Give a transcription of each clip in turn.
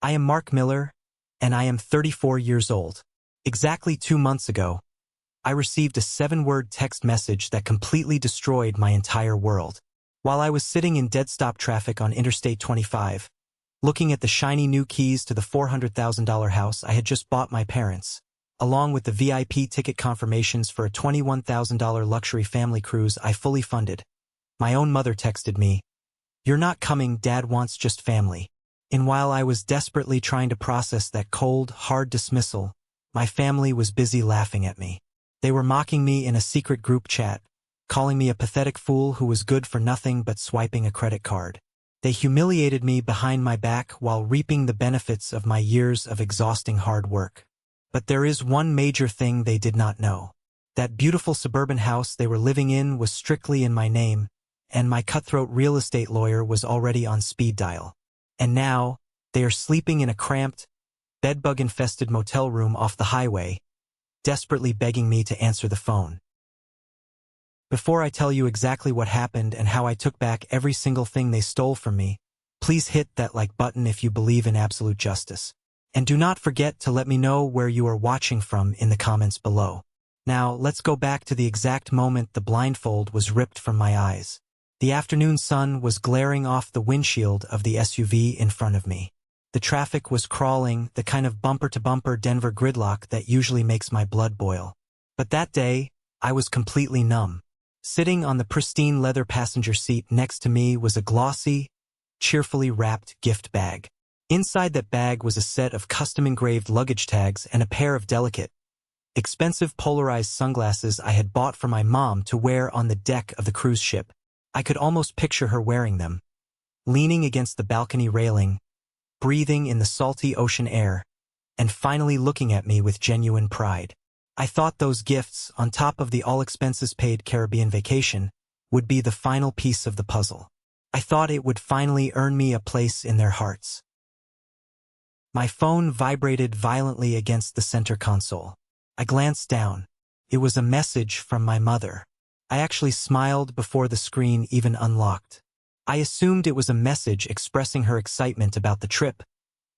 I am Mark Miller, and I am 34 years old. Exactly 2 months ago, I received a 7-word text message that completely destroyed my entire world. While I was sitting in dead-stop traffic on Interstate 25, looking at the shiny new keys to the $400,000 house I had just bought my parents, along with the VIP ticket confirmations for a $21,000 luxury family cruise I fully funded, my own mother texted me, "You're not coming, Dad wants just family." And while I was desperately trying to process that cold, hard dismissal, my family was busy laughing at me. They were mocking me in a secret group chat, calling me a pathetic fool who was good for nothing but swiping a credit card. They humiliated me behind my back while reaping the benefits of my years of exhausting hard work. But there is one major thing they did not know. That beautiful suburban house they were living in was strictly in my name, and my cutthroat real estate lawyer was already on speed dial. And now, they are sleeping in a cramped, bedbug-infested motel room off the highway, desperately begging me to answer the phone. Before I tell you exactly what happened and how I took back every single thing they stole from me, please hit that like button if you believe in absolute justice. And do not forget to let me know where you are watching from in the comments below. Now, let's go back to the exact moment the blindfold was ripped from my eyes. The afternoon sun was glaring off the windshield of the SUV in front of me. The traffic was crawling, the kind of bumper-to-bumper Denver gridlock that usually makes my blood boil. But that day, I was completely numb. Sitting on the pristine leather passenger seat next to me was a glossy, cheerfully wrapped gift bag. Inside that bag was a set of custom-engraved luggage tags and a pair of delicate, expensive polarized sunglasses I had bought for my mom to wear on the deck of the cruise ship. I could almost picture her wearing them, leaning against the balcony railing, breathing in the salty ocean air, and finally looking at me with genuine pride. I thought those gifts, on top of the all-expenses-paid Caribbean vacation, would be the final piece of the puzzle. I thought it would finally earn me a place in their hearts. My phone vibrated violently against the center console. I glanced down. It was a message from my mother. I actually smiled before the screen even unlocked. I assumed it was a message expressing her excitement about the trip,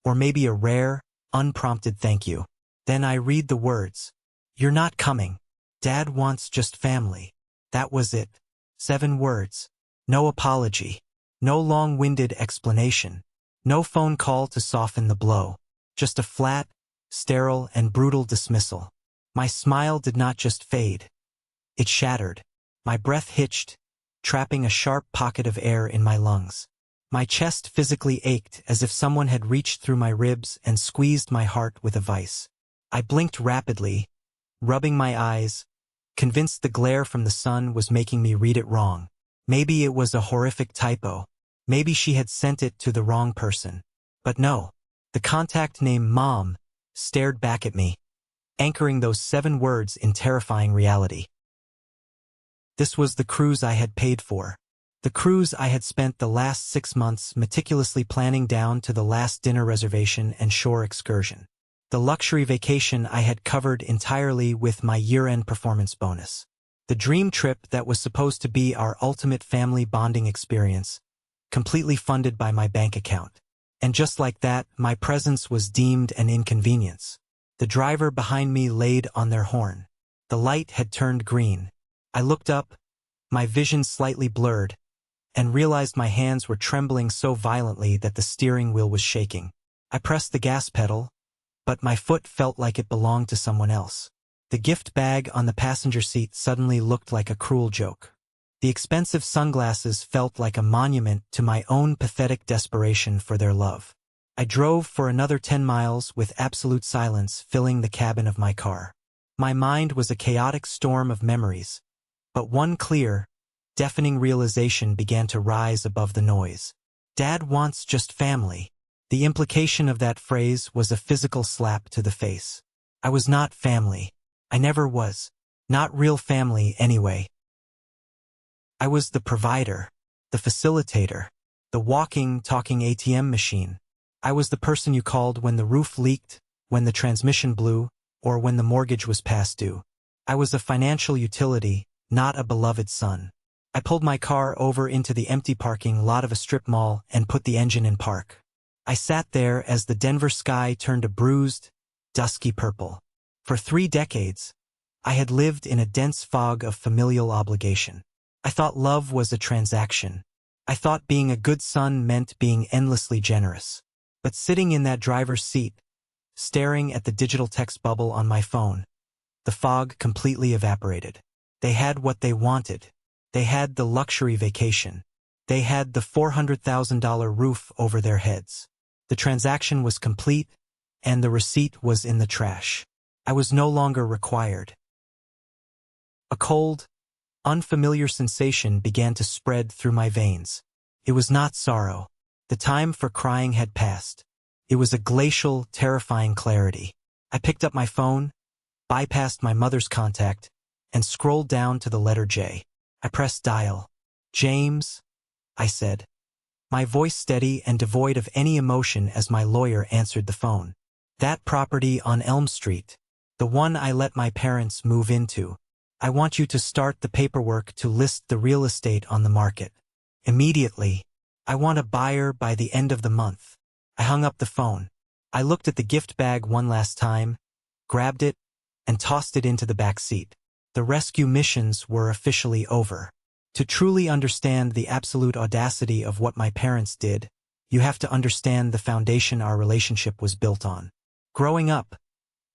or maybe a rare, unprompted thank you. Then I read the words, "You're not coming. Dad wants just family." That was it. 7 words. No apology. No long-winded explanation. No phone call to soften the blow. Just a flat, sterile, and brutal dismissal. My smile did not just fade. It shattered. My breath hitched, trapping a sharp pocket of air in my lungs. My chest physically ached as if someone had reached through my ribs and squeezed my heart with a vice. I blinked rapidly, rubbing my eyes, convinced the glare from the sun was making me read it wrong. Maybe it was a horrific typo. Maybe she had sent it to the wrong person. But no, the contact name Mom stared back at me, anchoring those 7 words in terrifying reality. This was the cruise I had paid for. The cruise I had spent the last 6 months meticulously planning down to the last dinner reservation and shore excursion. The luxury vacation I had covered entirely with my year-end performance bonus. The dream trip that was supposed to be our ultimate family bonding experience, completely funded by my bank account. And just like that, my presence was deemed an inconvenience. The driver behind me laid on their horn. The light had turned green. I looked up, my vision slightly blurred, and realized my hands were trembling so violently that the steering wheel was shaking. I pressed the gas pedal, but my foot felt like it belonged to someone else. The gift bag on the passenger seat suddenly looked like a cruel joke. The expensive sunglasses felt like a monument to my own pathetic desperation for their love. I drove for another 10 miles with absolute silence filling the cabin of my car. My mind was a chaotic storm of memories, but one clear, deafening realization began to rise above the noise. Dad wants just family. The implication of that phrase was a physical slap to the face. I was not family. I never was. Not real family, anyway. I was the provider, the facilitator, the walking, talking ATM machine. I was the person you called when the roof leaked, when the transmission blew, or when the mortgage was past due. I was a financial utility, not a beloved son. I pulled my car over into the empty parking lot of a strip mall and put the engine in park. I sat there as the Denver sky turned a bruised, dusky purple. For 3 decades, I had lived in a dense fog of familial obligation. I thought love was a transaction. I thought being a good son meant being endlessly generous. But sitting in that driver's seat, staring at the digital text bubble on my phone, the fog completely evaporated. They had what they wanted. They had the luxury vacation. They had the $400,000 roof over their heads. The transaction was complete, and the receipt was in the trash. I was no longer required. A cold, unfamiliar sensation began to spread through my veins. It was not sorrow. The time for crying had passed. It was a glacial, terrifying clarity. I picked up my phone, bypassed my mother's contact, and scrolled down to the letter J. I pressed dial. "James," I said, my voice steady and devoid of any emotion as my lawyer answered the phone. "That property on Elm Street, the one I let my parents move into. I want you to start the paperwork to list the real estate on the market. Immediately. I want a buyer by the end of the month." I hung up the phone. I looked at the gift bag one last time, grabbed it, and tossed it into the back seat. The rescue missions were officially over. To truly understand the absolute audacity of what my parents did, you have to understand the foundation our relationship was built on. Growing up,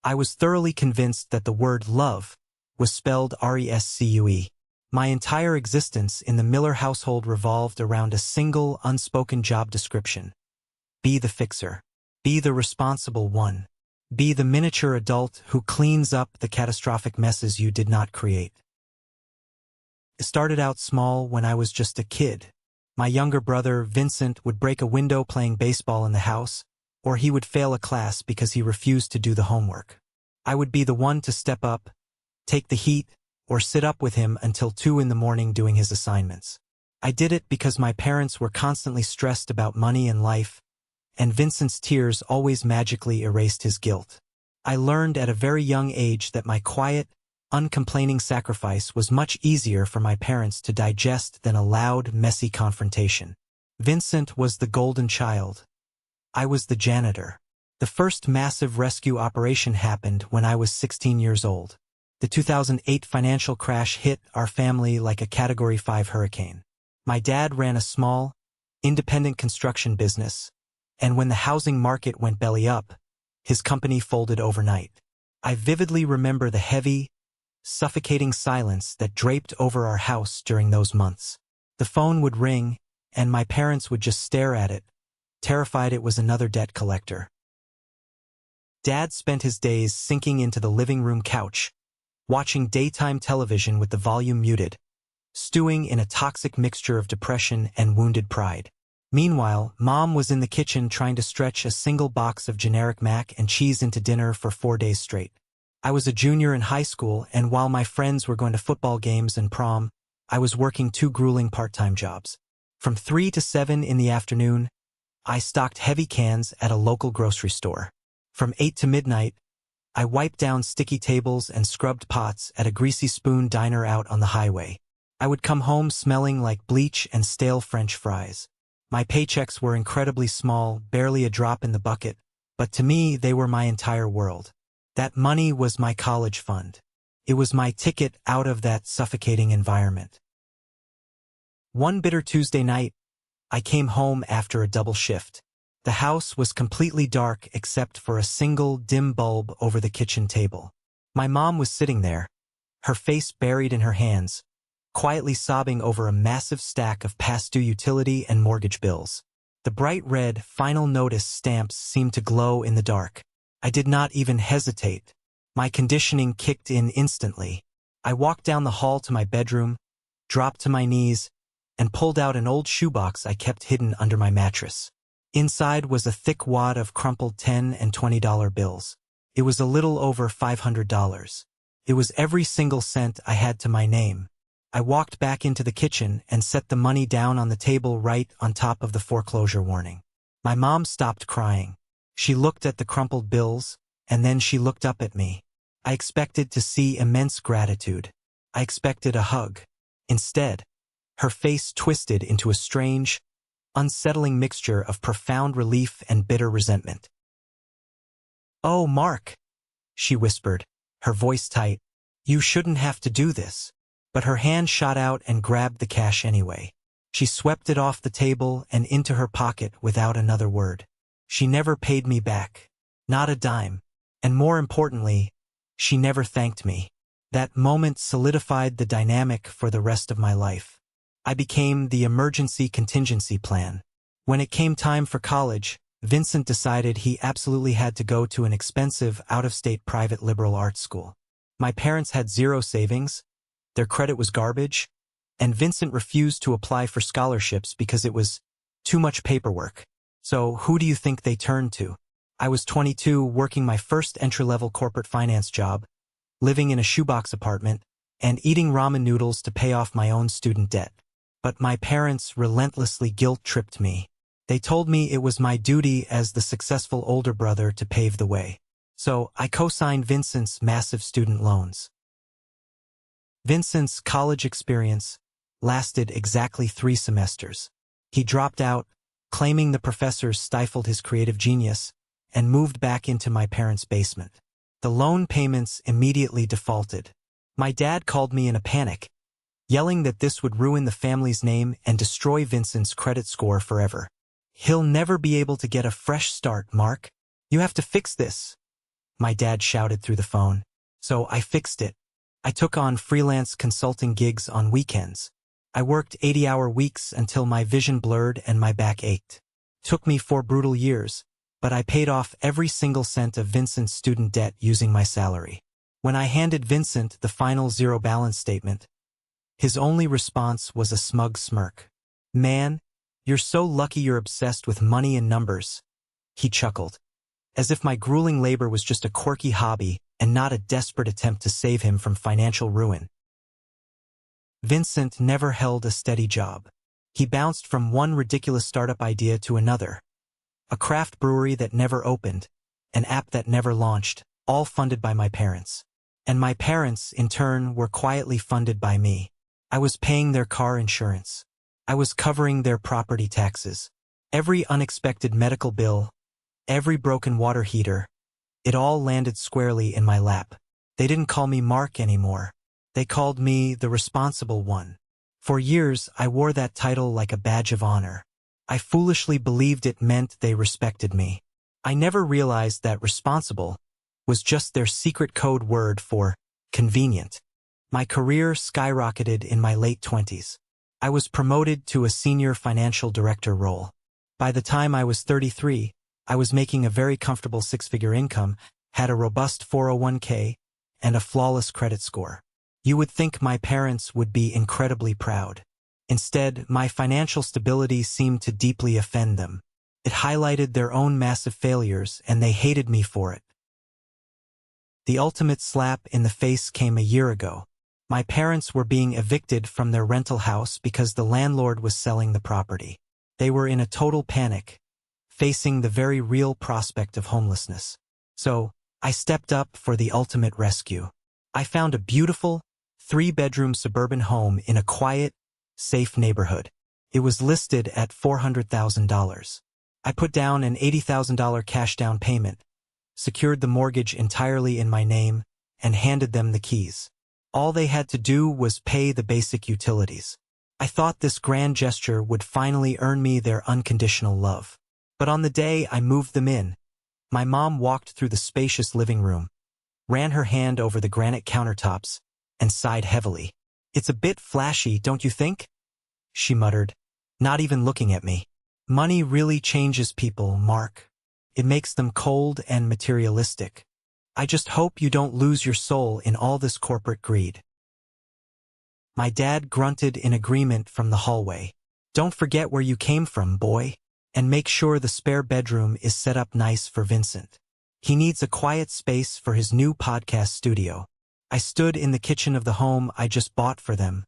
I was thoroughly convinced that the word love was spelled rescue. My entire existence in the Miller household revolved around a single unspoken job description. Be the fixer. Be the responsible one. Be the miniature adult who cleans up the catastrophic messes you did not create. It started out small when I was just a kid. My younger brother, Vincent, would break a window playing baseball in the house, or he would fail a class because he refused to do the homework. I would be the one to step up, take the heat, or sit up with him until 2 in the morning doing his assignments. I did it because my parents were constantly stressed about money and life, and Vincent's tears always magically erased his guilt. I learned at a very young age that my quiet, uncomplaining sacrifice was much easier for my parents to digest than a loud, messy confrontation. Vincent was the golden child. I was the janitor. The first massive rescue operation happened when I was 16 years old. The 2008 financial crash hit our family like a Category 5 hurricane. My dad ran a small, independent construction business, and when the housing market went belly up, his company folded overnight. I vividly remember the heavy, suffocating silence that draped over our house during those months. The phone would ring, and my parents would just stare at it, terrified it was another debt collector. Dad spent his days sinking into the living room couch, watching daytime television with the volume muted, stewing in a toxic mixture of depression and wounded pride. Meanwhile, Mom was in the kitchen trying to stretch a single box of generic mac and cheese into dinner for 4 days straight. I was a junior in high school, and while my friends were going to football games and prom, I was working 2 grueling part-time jobs. From 3 to 7 in the afternoon, I stocked heavy cans at a local grocery store. From 8 to midnight, I wiped down sticky tables and scrubbed pots at a greasy spoon diner out on the highway. I would come home smelling like bleach and stale French fries. My paychecks were incredibly small, barely a drop in the bucket, but to me they were my entire world. That money was my college fund. It was my ticket out of that suffocating environment. One bitter Tuesday night, I came home after a double shift. The house was completely dark except for a single dim bulb over the kitchen table. My mom was sitting there, her face buried in her hands, quietly sobbing over a massive stack of past-due utility and mortgage bills. The bright red final notice stamps seemed to glow in the dark. I did not even hesitate. My conditioning kicked in instantly. I walked down the hall to my bedroom, dropped to my knees, and pulled out an old shoebox I kept hidden under my mattress. Inside was a thick wad of crumpled $10 and $20 bills. It was a little over $500. It was every single cent I had to my name. I walked back into the kitchen and set the money down on the table right on top of the foreclosure warning. My mom stopped crying. She looked at the crumpled bills, and then she looked up at me. I expected to see immense gratitude. I expected a hug. Instead, her face twisted into a strange, unsettling mixture of profound relief and bitter resentment. "Oh, Mark," she whispered, her voice tight, "you shouldn't have to do this." But her hand shot out and grabbed the cash anyway. She swept it off the table and into her pocket without another word. She never paid me back. Not a dime. And more importantly, she never thanked me. That moment solidified the dynamic for the rest of my life. I became the emergency contingency plan. When it came time for college, Vincent decided he absolutely had to go to an expensive, out-of-state private liberal arts school. My parents had zero savings, their credit was garbage, and Vincent refused to apply for scholarships because it was too much paperwork. So who do you think they turned to? I was 22, working my first entry-level corporate finance job, living in a shoebox apartment, and eating ramen noodles to pay off my own student debt. But my parents relentlessly guilt-tripped me. They told me it was my duty as the successful older brother to pave the way. So I co-signed Vincent's massive student loans. Vincent's college experience lasted exactly 3 semesters. He dropped out, claiming the professors stifled his creative genius, and moved back into my parents' basement. The loan payments immediately defaulted. My dad called me in a panic, yelling that this would ruin the family's name and destroy Vincent's credit score forever. "He'll never be able to get a fresh start, Mark. You have to fix this," my dad shouted through the phone. So I fixed it. I took on freelance consulting gigs on weekends. I worked 80-hour weeks until my vision blurred and my back ached. Took me 4 brutal years, but I paid off every single cent of Vincent's student debt using my salary. When I handed Vincent the final zero balance statement, his only response was a smug smirk. "Man, you're so lucky you're obsessed with money and numbers," he chuckled, as if my grueling labor was just a quirky hobby and not a desperate attempt to save him from financial ruin. Vincent never held a steady job. He bounced from one ridiculous startup idea to another. A craft brewery that never opened, an app that never launched, all funded by my parents. And my parents, in turn, were quietly funded by me. I was paying their car insurance. I was covering their property taxes. Every unexpected medical bill, every broken water heater, it all landed squarely in my lap. They didn't call me Mark anymore. They called me the responsible one. For years, I wore that title like a badge of honor. I foolishly believed it meant they respected me. I never realized that responsible was just their secret code word for convenient. My career skyrocketed in my late 20s. I was promoted to a senior financial director role. By the time I was 33, I was making a very comfortable 6-figure income, had a robust 401k, and a flawless credit score. You would think my parents would be incredibly proud. Instead, my financial stability seemed to deeply offend them. It highlighted their own massive failures, and they hated me for it. The ultimate slap in the face came a year ago. My parents were being evicted from their rental house because the landlord was selling the property. They were in a total panic, facing the very real prospect of homelessness. So, I stepped up for the ultimate rescue. I found a beautiful, 3-bedroom suburban home in a quiet, safe neighborhood. It was listed at $400,000. I put down an $80,000 cash down payment, secured the mortgage entirely in my name, and handed them the keys. All they had to do was pay the basic utilities. I thought this grand gesture would finally earn me their unconditional love. But on the day I moved them in, my mom walked through the spacious living room, ran her hand over the granite countertops, and sighed heavily. "It's a bit flashy, don't you think?" she muttered, not even looking at me. "Money really changes people, Mark. It makes them cold and materialistic. I just hope you don't lose your soul in all this corporate greed." My dad grunted in agreement from the hallway. "Don't forget where you came from, boy. And make sure the spare bedroom is set up nice for Vincent. He needs a quiet space for his new podcast studio." I stood in the kitchen of the home I just bought for them,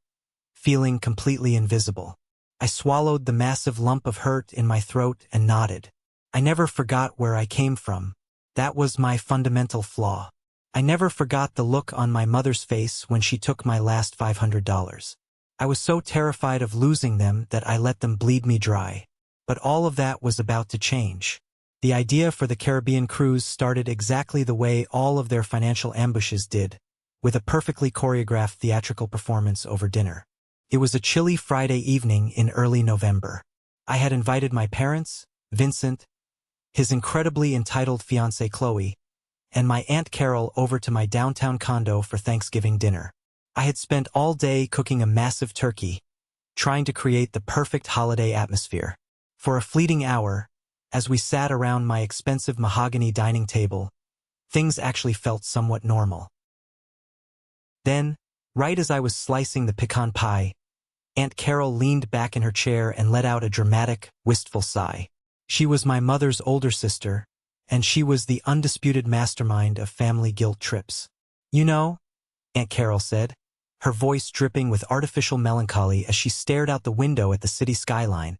feeling completely invisible. I swallowed the massive lump of hurt in my throat and nodded. I never forgot where I came from. That was my fundamental flaw. I never forgot the look on my mother's face when she took my last $500. I was so terrified of losing them that I let them bleed me dry. But all of that was about to change. The idea for the Caribbean cruise started exactly the way all of their financial ambushes did, with a perfectly choreographed theatrical performance over dinner. It was a chilly Friday evening in early November. I had invited my parents, Vincent, his incredibly entitled fiancée Chloe, and my Aunt Carol over to my downtown condo for Thanksgiving dinner. I had spent all day cooking a massive turkey, trying to create the perfect holiday atmosphere. For a fleeting hour, as we sat around my expensive mahogany dining table, things actually felt somewhat normal. Then, right as I was slicing the pecan pie, Aunt Carol leaned back in her chair and let out a dramatic, wistful sigh. She was my mother's older sister, and she was the undisputed mastermind of family guilt trips. You know, Aunt Carol said, her voice dripping with artificial melancholy as she stared out the window at the city skyline.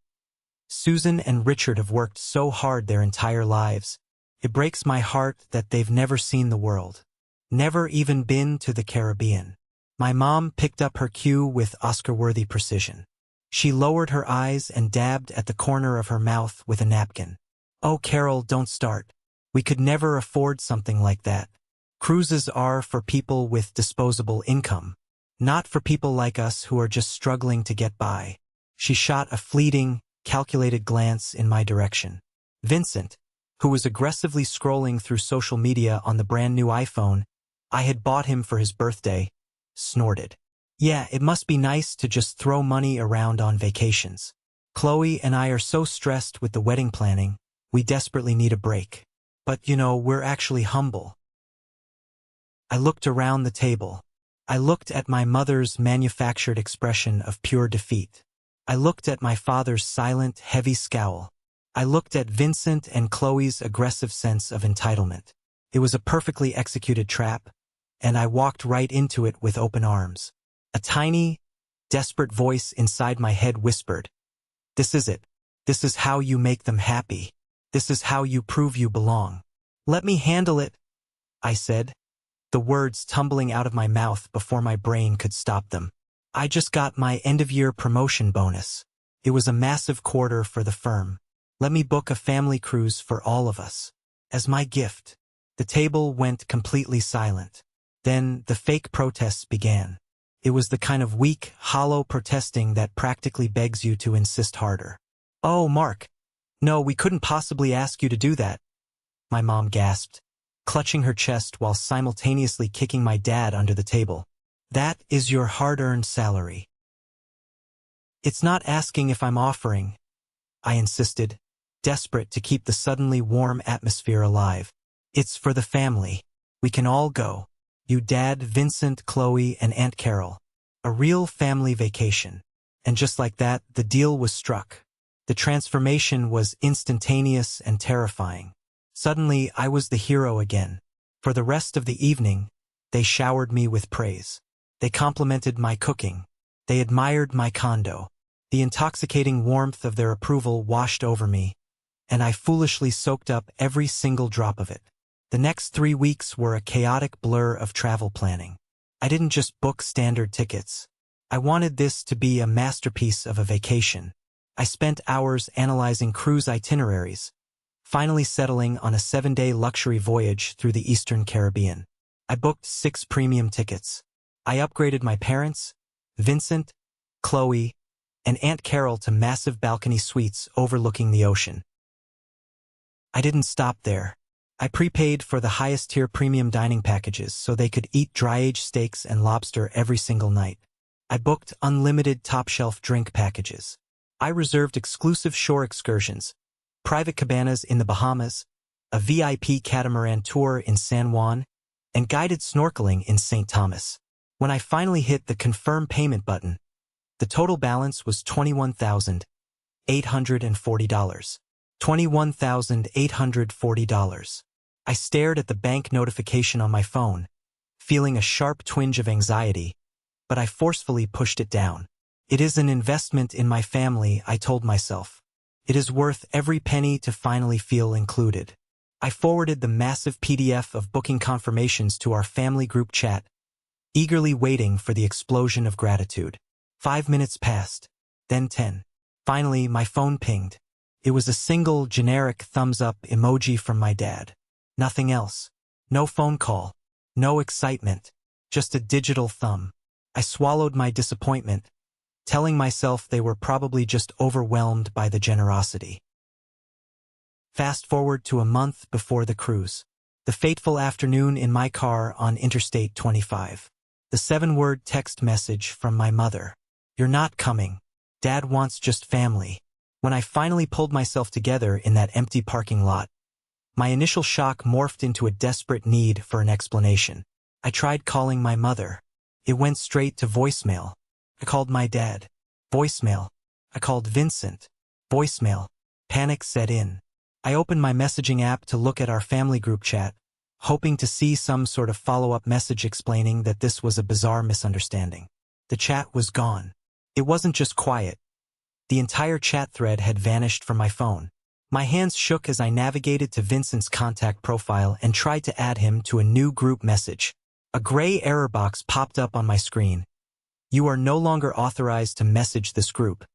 Susan and Richard have worked so hard their entire lives. It breaks my heart that they've never seen the world. Never even been to the Caribbean. My mom picked up her cue with Oscar-worthy precision. She lowered her eyes and dabbed at the corner of her mouth with a napkin. Oh, Carol, don't start. We could never afford something like that. Cruises are for people with disposable income, not for people like us who are just struggling to get by. She shot a fleeting, calculated glance in my direction. Vincent, who was aggressively scrolling through social media on the brand new iPhone I had bought him for his birthday, snorted. Yeah, it must be nice to just throw money around on vacations. Chloe and I are so stressed with the wedding planning, we desperately need a break. But, we're actually humble. I looked around the table. I looked at my mother's manufactured expression of pure defeat. I looked at my father's silent, heavy scowl. I looked at Vincent and Chloe's aggressive sense of entitlement. It was a perfectly executed trap, and I walked right into it with open arms. A tiny, desperate voice inside my head whispered, "This is it. This is how you make them happy. This is how you prove you belong." "Let me handle it," I said, the words tumbling out of my mouth before my brain could stop them. I just got my end-of-year promotion bonus. It was a massive quarter for the firm. Let me book a family cruise for all of us. As my gift. The table went completely silent. Then the fake protests began. It was the kind of weak, hollow protesting that practically begs you to insist harder. "Oh, Mark. No, we couldn't possibly ask you to do that," my mom gasped, clutching her chest while simultaneously kicking my dad under the table. "That is your hard-earned salary." "It's not asking if I'm offering," I insisted, desperate to keep the suddenly warm atmosphere alive. "It's for the family. We can all go. You, Dad, Vincent, Chloe, and Aunt Carol. A real family vacation." And just like that, the deal was struck. The transformation was instantaneous and terrifying. Suddenly, I was the hero again. For the rest of the evening, they showered me with praise. They complimented my cooking. They admired my condo. The intoxicating warmth of their approval washed over me, and I foolishly soaked up every single drop of it. The next 3 weeks were a chaotic blur of travel planning. I didn't just book standard tickets. I wanted this to be a masterpiece of a vacation. I spent hours analyzing cruise itineraries, finally settling on a 7-day luxury voyage through the Eastern Caribbean. I booked 6 premium tickets. I upgraded my parents, Vincent, Chloe, and Aunt Carol to massive balcony suites overlooking the ocean. I didn't stop there. I prepaid for the highest-tier premium dining packages so they could eat dry-aged steaks and lobster every single night. I booked unlimited top-shelf drink packages. I reserved exclusive shore excursions, private cabanas in the Bahamas, a VIP catamaran tour in San Juan, and guided snorkeling in St. Thomas. When I finally hit the confirm payment button, the total balance was $21,840. $21,840. I stared at the bank notification on my phone, feeling a sharp twinge of anxiety, but I forcefully pushed it down. It is an investment in my family, I told myself. It is worth every penny to finally feel included. I forwarded the massive PDF of booking confirmations to our family group chat, eagerly waiting for the explosion of gratitude. 5 minutes passed, then 10. Finally, my phone pinged. It was a single generic thumbs-up emoji from my dad. Nothing else. No phone call. No excitement. Just a digital thumb. I swallowed my disappointment, telling myself they were probably just overwhelmed by the generosity. Fast forward to a month before the cruise. The fateful afternoon in my car on Interstate 25. The 7-word text message from my mother. "You're not coming. Dad wants just family." When I finally pulled myself together in that empty parking lot, my initial shock morphed into a desperate need for an explanation. I tried calling my mother. It went straight to voicemail. I called my dad. Voicemail. I called Vincent. Voicemail. Panic set in. I opened my messaging app to look at our family group chat, hoping to see some sort of follow-up message explaining that this was a bizarre misunderstanding. The chat was gone. It wasn't just quiet. The entire chat thread had vanished from my phone. My hands shook as I navigated to Vincent's contact profile and tried to add him to a new group message. A gray error box popped up on my screen. "You are no longer authorized to message this group."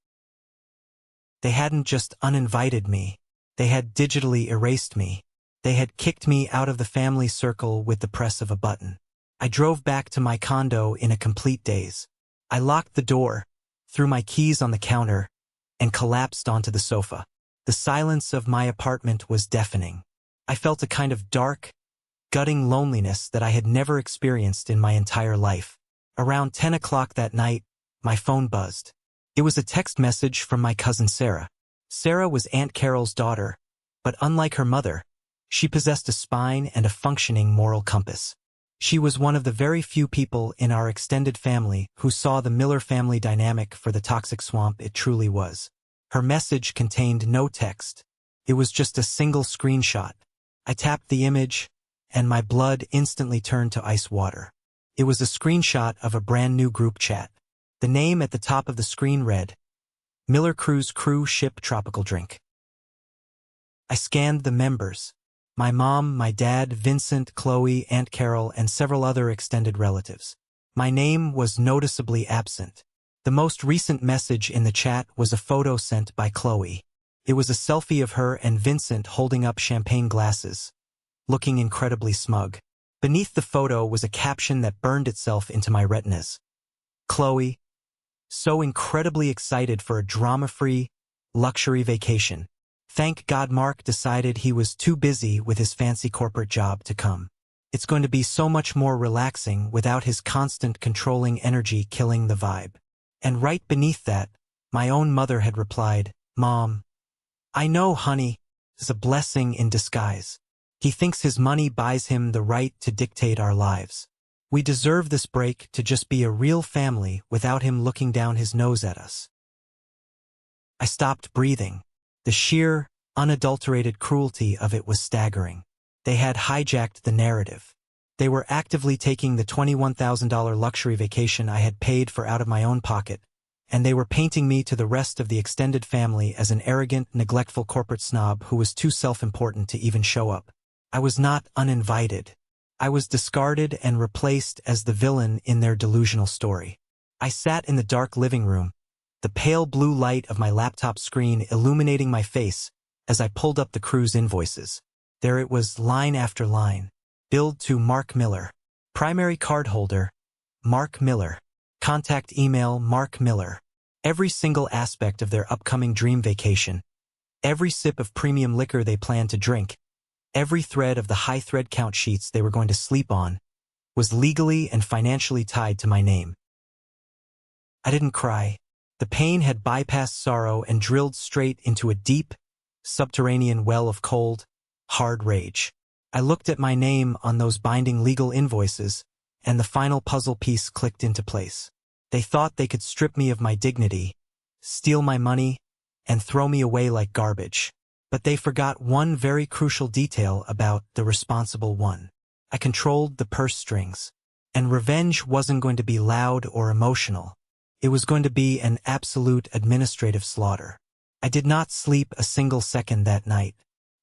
They hadn't just uninvited me. They had digitally erased me. They had kicked me out of the family circle with the press of a button. I drove back to my condo in a complete daze. I locked the door, threw my keys on the counter, and collapsed onto the sofa. The silence of my apartment was deafening. I felt a kind of dark, gutting loneliness that I had never experienced in my entire life. Around 10 o'clock that night, my phone buzzed. It was a text message from my cousin Sarah. Sarah was Aunt Carol's daughter, but unlike her mother, she possessed a spine and a functioning moral compass. She was one of the very few people in our extended family who saw the Miller family dynamic for the toxic swamp it truly was. Her message contained no text. It was just a single screenshot. I tapped the image, and my blood instantly turned to ice water. It was a screenshot of a brand new group chat. The name at the top of the screen read, "Miller Cruise Crew Ship Tropical Drink." I scanned the members. My mom, my dad, Vincent, Chloe, Aunt Carol, and several other extended relatives. My name was noticeably absent. The most recent message in the chat was a photo sent by Chloe. It was a selfie of her and Vincent holding up champagne glasses, looking incredibly smug. Beneath the photo was a caption that burned itself into my retinas. "Chloe, so incredibly excited for a drama-free, luxury vacation. Thank God Mark decided he was too busy with his fancy corporate job to come. It's going to be so much more relaxing without his constant controlling energy killing the vibe." And right beneath that, my own mother had replied, "Mom, I know, honey, is a blessing in disguise. He thinks his money buys him the right to dictate our lives. We deserve this break to just be a real family without him looking down his nose at us." I stopped breathing. The sheer, unadulterated cruelty of it was staggering. They had hijacked the narrative. They were actively taking the $21,000 luxury vacation I had paid for out of my own pocket, and they were painting me to the rest of the extended family as an arrogant, neglectful corporate snob who was too self-important to even show up. I was not uninvited. I was discarded and replaced as the villain in their delusional story. I sat in the dark living room, the pale blue light of my laptop screen illuminating my face as I pulled up the cruise invoices. There it was, line after line. Billed to Mark Miller. Primary cardholder, Mark Miller. Contact email, Mark Miller. Every single aspect of their upcoming dream vacation. Every sip of premium liquor they planned to drink. Every thread of the high thread count sheets they were going to sleep on was legally and financially tied to my name. I didn't cry. The pain had bypassed sorrow and drilled straight into a deep, subterranean well of cold, hard rage. I looked at my name on those binding legal invoices, and the final puzzle piece clicked into place. They thought they could strip me of my dignity, steal my money, and throw me away like garbage. But they forgot one very crucial detail about the responsible one. I controlled the purse strings. And revenge wasn't going to be loud or emotional. It was going to be an absolute administrative slaughter. I did not sleep a single second that night.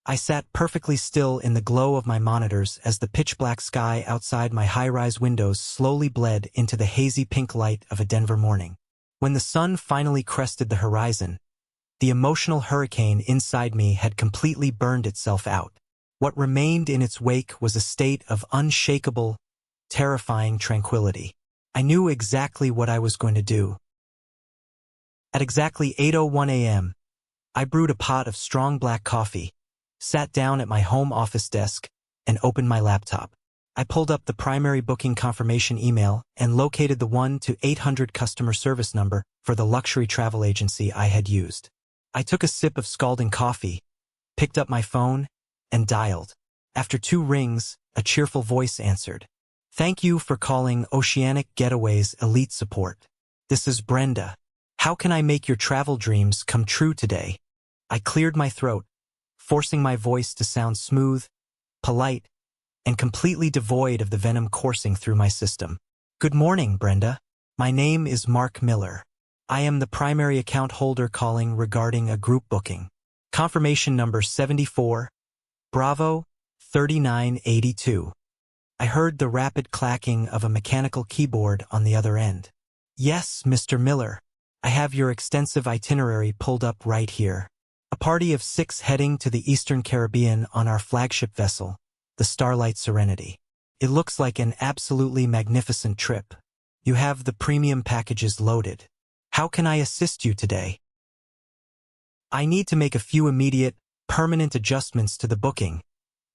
I sat perfectly still in the glow of my monitors as the pitch-black sky outside my high-rise windows slowly bled into the hazy pink light of a Denver morning. When the sun finally crested the horizon, The emotional hurricane inside me had completely burned itself out. What remained in its wake was a state of unshakable, terrifying tranquility. I knew exactly what I was going to do. At exactly 8:01 a.m., I brewed a pot of strong black coffee, sat down at my home office desk, and opened my laptop. I pulled up the primary booking confirmation email and located the 1-800 customer service number for the luxury travel agency I had used. I took a sip of scalding coffee, picked up my phone, and dialed. After 2 rings, a cheerful voice answered. "Thank you for calling Oceanic Getaways Elite Support. This is Brenda. How can I make your travel dreams come true today?" I cleared my throat, forcing my voice to sound smooth, polite, and completely devoid of the venom coursing through my system. "Good morning, Brenda. My name is Mark Miller. I am the primary account holder calling regarding a group booking. Confirmation number 74, Bravo 3982. I heard the rapid clacking of a mechanical keyboard on the other end. "Yes, Mr. Miller. I have your extensive itinerary pulled up right here. A party of 6 heading to the Eastern Caribbean on our flagship vessel, the Starlight Serenity. It looks like an absolutely magnificent trip. You have the premium packages loaded. How can I assist you today?" "I need to make a few immediate, permanent adjustments to the booking,"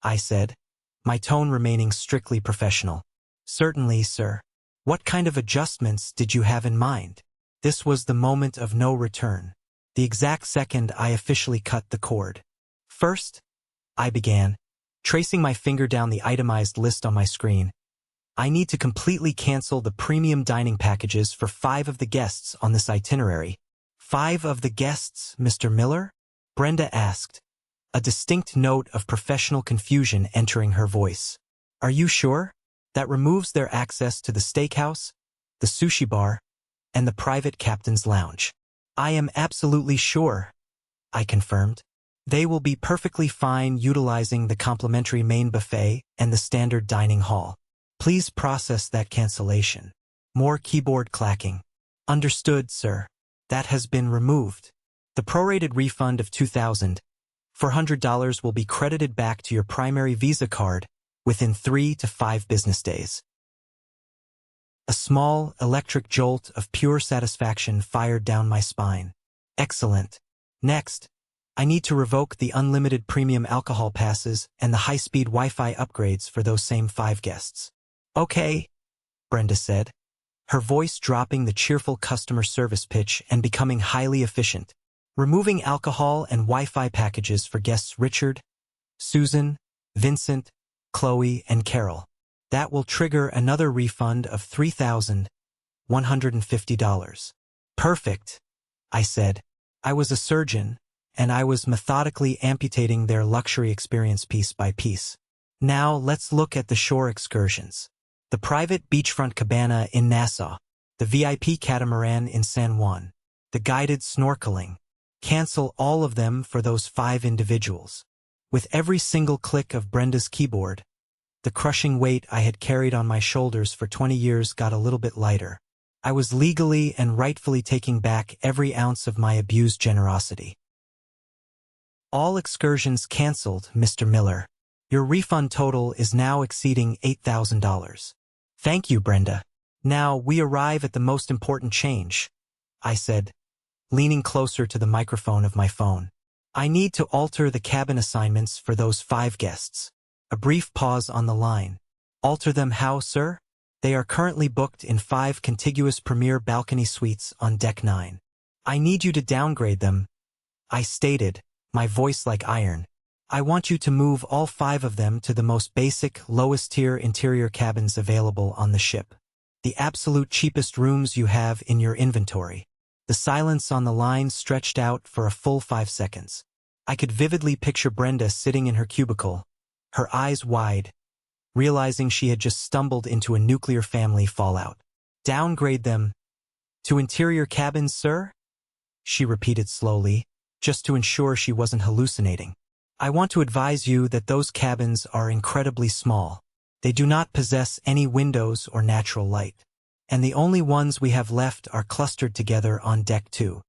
I said, my tone remaining strictly professional. "Certainly, sir. What kind of adjustments did you have in mind?" This was the moment of no return, the exact second I officially cut the cord. "First," I began, tracing my finger down the itemized list on my screen, "I need to completely cancel the premium dining packages for 5 of the guests on this itinerary." "5 of the guests, Mr. Miller?" Brenda asked, a distinct note of professional confusion entering her voice. "Are you sure? That removes their access to the steakhouse, the sushi bar, and the private captain's lounge." "I am absolutely sure," I confirmed. "They will be perfectly fine utilizing the complimentary main buffet and the standard dining hall. Please process that cancellation." More keyboard clacking. "Understood, sir. That has been removed. The prorated refund of $2,400 will be credited back to your primary Visa card within 3 to 5 business days." A small, electric jolt of pure satisfaction fired down my spine. Excellent. Next, I need to revoke the unlimited premium alcohol passes and the high-speed Wi-Fi upgrades for those same 5 guests. "Okay," Brenda said, her voice dropping the cheerful customer service pitch and becoming highly efficient. "Removing alcohol and Wi-Fi packages for guests Richard, Susan, Vincent, Chloe, and Carol. That will trigger another refund of $3,150. "Perfect," I said. I was a surgeon, and I was methodically amputating their luxury experience piece by piece. "Now let's look at the shore excursions. The private beachfront cabana in Nassau, the VIP catamaran in San Juan, the guided snorkeling. Cancel all of them for those 5 individuals." With every single click of Brenda's keyboard, the crushing weight I had carried on my shoulders for 20 years got a little bit lighter. I was legally and rightfully taking back every ounce of my abused generosity. "All excursions canceled, Mr. Miller. Your refund total is now exceeding $8,000. "Thank you, Brenda. Now we arrive at the most important change," I said, leaning closer to the microphone of my phone. "I need to alter the cabin assignments for those 5 guests." A brief pause on the line. "Alter them how, sir?" "They are currently booked in 5 contiguous premier balcony suites on Deck 9. I need you to downgrade them," I stated, my voice like iron. "I want you to move all 5 of them to the most basic, lowest-tier interior cabins available on the ship. The absolute cheapest rooms you have in your inventory." The silence on the line stretched out for a full 5 seconds. I could vividly picture Brenda sitting in her cubicle, her eyes wide, realizing she had just stumbled into a nuclear family fallout. "Downgrade them to interior cabins, sir?" she repeated slowly, just to ensure she wasn't hallucinating. "I want to advise you that those cabins are incredibly small. They do not possess any windows or natural light, and the only ones we have left are clustered together on Deck 2.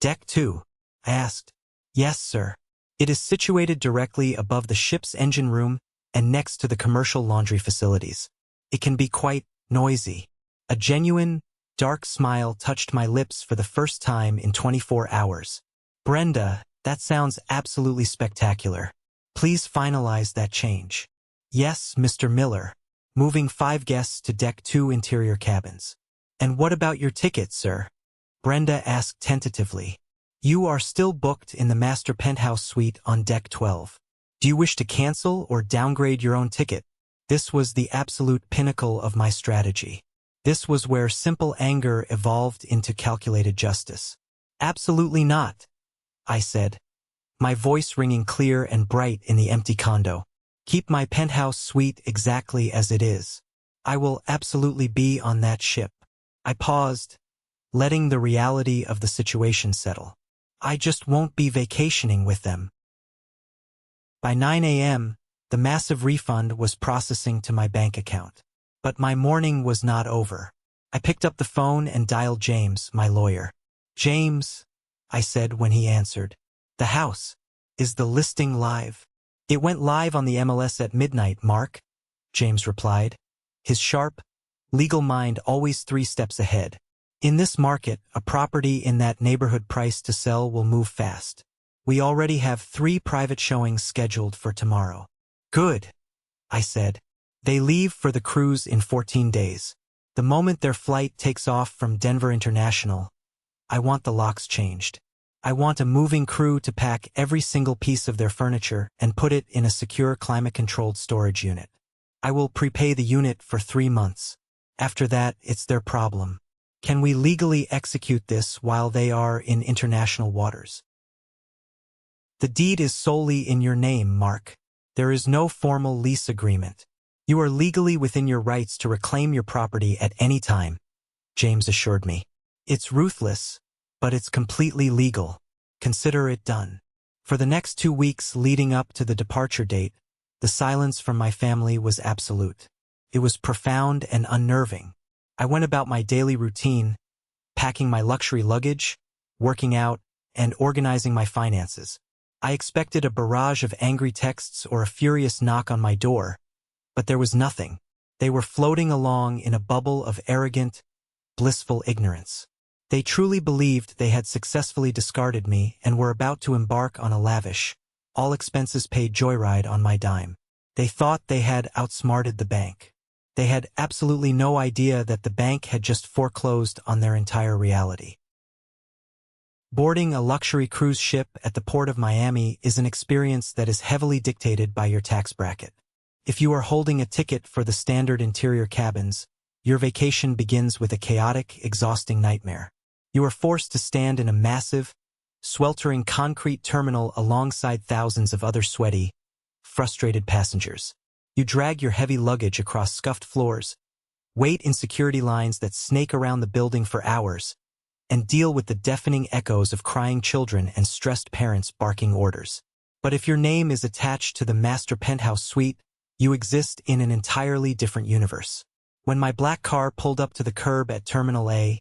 Deck 2? I asked. Yes, sir. It is situated directly above the ship's engine room and next to the commercial laundry facilities. It can be quite noisy. A genuine, dark smile touched my lips for the first time in 24 hours. Brenda, that sounds absolutely spectacular. Please finalize that change. Yes, Mr. Miller. Moving 5 guests to Deck 2 interior cabins. And what about your ticket, sir? Brenda asked tentatively. You are still booked in the master penthouse suite on Deck 12. Do you wish to cancel or downgrade your own ticket? This was the absolute pinnacle of my strategy. This was where simple anger evolved into calculated justice. Absolutely not, I said, my voice ringing clear and bright in the empty condo. Keep my penthouse suite exactly as it is. I will absolutely be on that ship. I paused, letting the reality of the situation settle. I just won't be vacationing with them. By 9 a.m., the massive refund was processing to my bank account. But my morning was not over. I picked up the phone and dialed James, my lawyer. James, I said when he answered. The house. Is the listing live? It went live on the MLS at midnight, Mark, James replied, his sharp, legal mind always 3 steps ahead. In this market, a property in that neighborhood price to sell will move fast. We already have 3 private showings scheduled for tomorrow. Good, I said. They leave for the cruise in 14 days. The moment their flight takes off from Denver International, I want the locks changed. I want a moving crew to pack every single piece of their furniture and put it in a secure climate-controlled storage unit. I will prepay the unit for 3 months. After that, it's their problem. Can we legally execute this while they are in international waters? The deed is solely in your name, Mark. There is no formal lease agreement. You are legally within your rights to reclaim your property at any time, James assured me. It's ruthless, but it's completely legal. Consider it done. For the next 2 weeks leading up to the departure date, the silence from my family was absolute. It was profound and unnerving. I went about my daily routine, packing my luxury luggage, working out, and organizing my finances. I expected a barrage of angry texts or a furious knock on my door, but there was nothing. They were floating along in a bubble of arrogant, blissful ignorance. They truly believed they had successfully discarded me and were about to embark on a lavish, all-expenses-paid joyride on my dime. They thought they had outsmarted the bank. They had absolutely no idea that the bank had just foreclosed on their entire reality. Boarding a luxury cruise ship at the port of Miami is an experience that is heavily dictated by your tax bracket. If you are holding a ticket for the standard interior cabins, your vacation begins with a chaotic, exhausting nightmare. You are forced to stand in a massive, sweltering concrete terminal alongside thousands of other sweaty, frustrated passengers. You drag your heavy luggage across scuffed floors, wait in security lines that snake around the building for hours, and deal with the deafening echoes of crying children and stressed parents barking orders. But if your name is attached to the master penthouse suite, you exist in an entirely different universe. When my black car pulled up to the curb at Terminal A,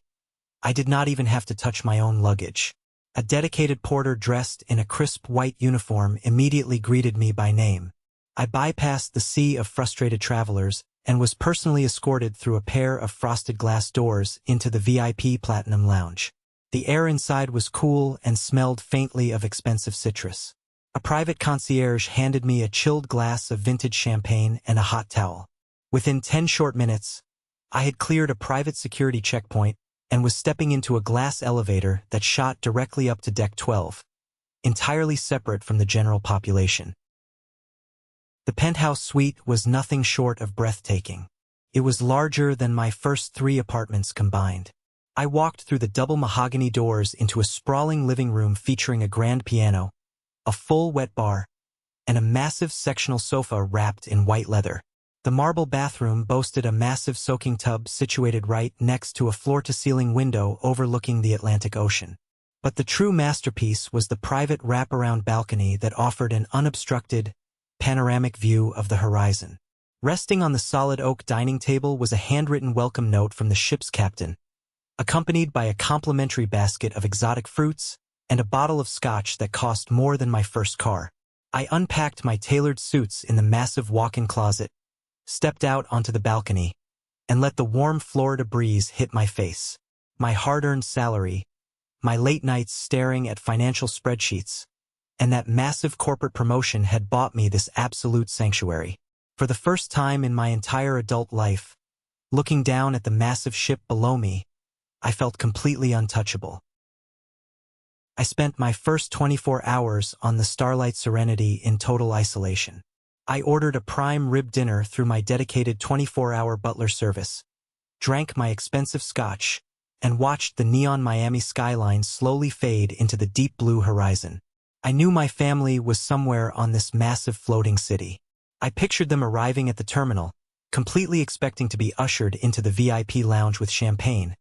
I did not even have to touch my own luggage. A dedicated porter dressed in a crisp white uniform immediately greeted me by name. I bypassed the sea of frustrated travelers and was personally escorted through a pair of frosted glass doors into the VIP Platinum Lounge. The air inside was cool and smelled faintly of expensive citrus. A private concierge handed me a chilled glass of vintage champagne and a hot towel. Within 10 short minutes, I had cleared a private security checkpoint and was stepping into a glass elevator that shot directly up to Deck 12, entirely separate from the general population. The penthouse suite was nothing short of breathtaking. It was larger than my first 3 apartments combined. I walked through the double mahogany doors into a sprawling living room featuring a grand piano, a full wet bar, and a massive sectional sofa wrapped in white leather. The marble bathroom boasted a massive soaking tub situated right next to a floor-to-ceiling window overlooking the Atlantic Ocean. But the true masterpiece was the private wraparound balcony that offered an unobstructed, panoramic view of the horizon. Resting on the solid oak dining table was a handwritten welcome note from the ship's captain, accompanied by a complimentary basket of exotic fruits and a bottle of scotch that cost more than my first car. I unpacked my tailored suits in the massive walk-in closet, stepped out onto the balcony, and let the warm Florida breeze hit my face. My hard-earned salary, my late nights staring at financial spreadsheets, and that massive corporate promotion had bought me this absolute sanctuary. For the first time in my entire adult life, looking down at the massive ship below me, I felt completely untouchable. I spent my first 24 hours on the Starlight Serenity in total isolation. I ordered a prime rib dinner through my dedicated 24-hour butler service, drank my expensive scotch, and watched the neon Miami skyline slowly fade into the deep blue horizon. I knew my family was somewhere on this massive floating city. I pictured them arriving at the terminal, completely expecting to be ushered into the VIP lounge with champagne,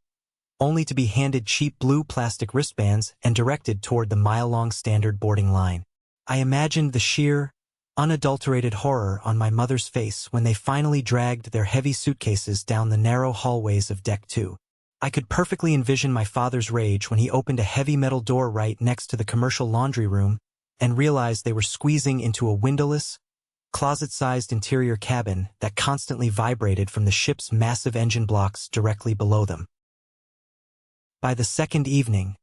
only to be handed cheap blue plastic wristbands and directed toward the mile-long standard boarding line. I imagined the sheer, unadulterated horror on my mother's face when they finally dragged their heavy suitcases down the narrow hallways of Deck 2. I could perfectly envision my father's rage when he opened a heavy metal door right next to the commercial laundry room and realized they were squeezing into a windowless, closet-sized interior cabin that constantly vibrated from the ship's massive engine blocks directly below them. By the second evening,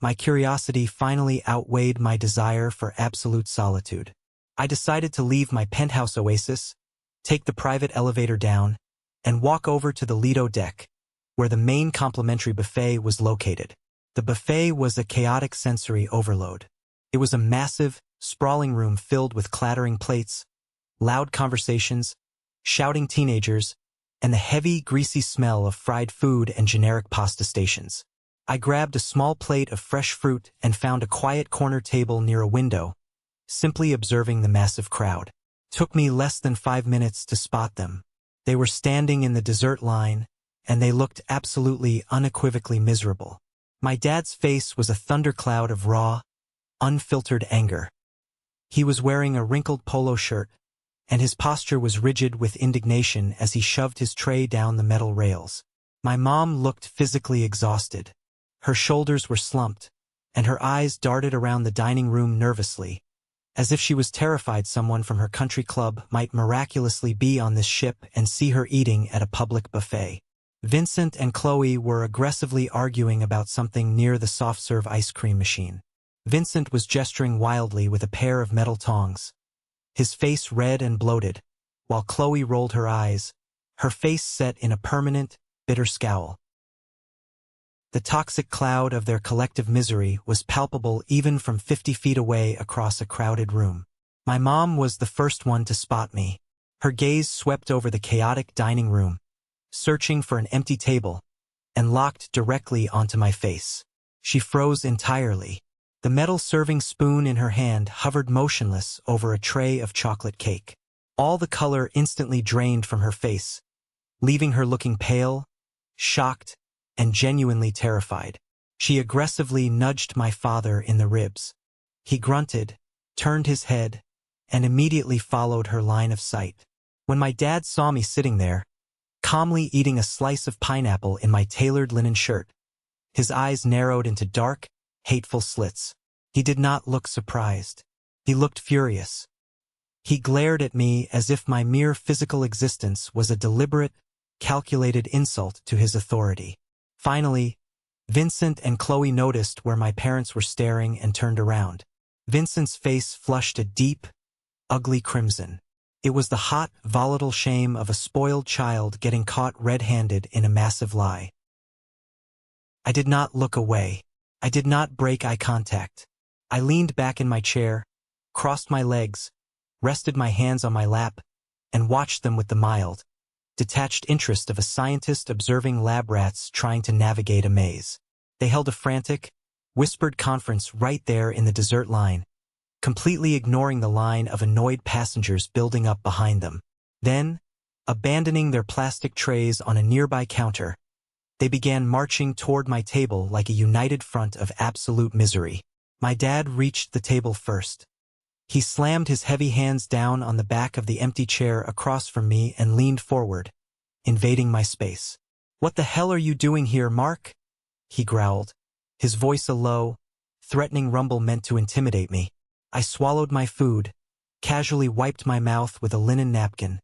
my curiosity finally outweighed my desire for absolute solitude. I decided to leave my penthouse oasis, take the private elevator down, and walk over to the Lido deck, where the main complimentary buffet was located. The buffet was a chaotic sensory overload. It was a massive, sprawling room filled with clattering plates, loud conversations, shouting teenagers, and the heavy, greasy smell of fried food and generic pasta stations. I grabbed a small plate of fresh fruit and found a quiet corner table near a window, simply observing the massive crowd. It took me less than 5 minutes to spot them. They were standing in the dessert line, and they looked absolutely unequivocally miserable. My dad's face was a thundercloud of raw, unfiltered anger. He was wearing a wrinkled polo shirt, and his posture was rigid with indignation as he shoved his tray down the metal rails. My mom looked physically exhausted. Her shoulders were slumped, and her eyes darted around the dining room nervously, as if she was terrified someone from her country club might miraculously be on this ship and see her eating at a public buffet. Vincent and Chloe were aggressively arguing about something near the soft-serve ice cream machine. Vincent was gesturing wildly with a pair of metal tongs, his face red and bloated, while Chloe rolled her eyes, her face set in a permanent, bitter scowl. The toxic cloud of their collective misery was palpable even from 50 feet away across a crowded room. My mom was the first one to spot me. Her gaze swept over the chaotic dining room, searching for an empty table, and locked directly onto my face. She froze entirely. The metal serving spoon in her hand hovered motionless over a tray of chocolate cake. All the color instantly drained from her face, leaving her looking pale, shocked, and genuinely terrified. She aggressively nudged my father in the ribs. He grunted, turned his head, and immediately followed her line of sight. When my dad saw me sitting there, calmly eating a slice of pineapple in my tailored linen shirt, his eyes narrowed into dark, hateful slits. He did not look surprised. He looked furious. He glared at me as if my mere physical existence was a deliberate, calculated insult to his authority. Finally, Vincent and Chloe noticed where my parents were staring and turned around. Vincent's face flushed a deep, ugly crimson. It was the hot, volatile shame of a spoiled child getting caught red-handed in a massive lie. I did not look away. I did not break eye contact. I leaned back in my chair, crossed my legs, rested my hands on my lap, and watched them with the mild, detached interest of a scientist observing lab rats trying to navigate a maze. They held a frantic, whispered conference right there in the dessert line, completely ignoring the line of annoyed passengers building up behind them. Then, abandoning their plastic trays on a nearby counter, they began marching toward my table like a united front of absolute misery. My dad reached the table first. He slammed his heavy hands down on the back of the empty chair across from me and leaned forward, invading my space. "What the hell are you doing here, Mark?" he growled, his voice a low, threatening rumble meant to intimidate me. I swallowed my food, casually wiped my mouth with a linen napkin,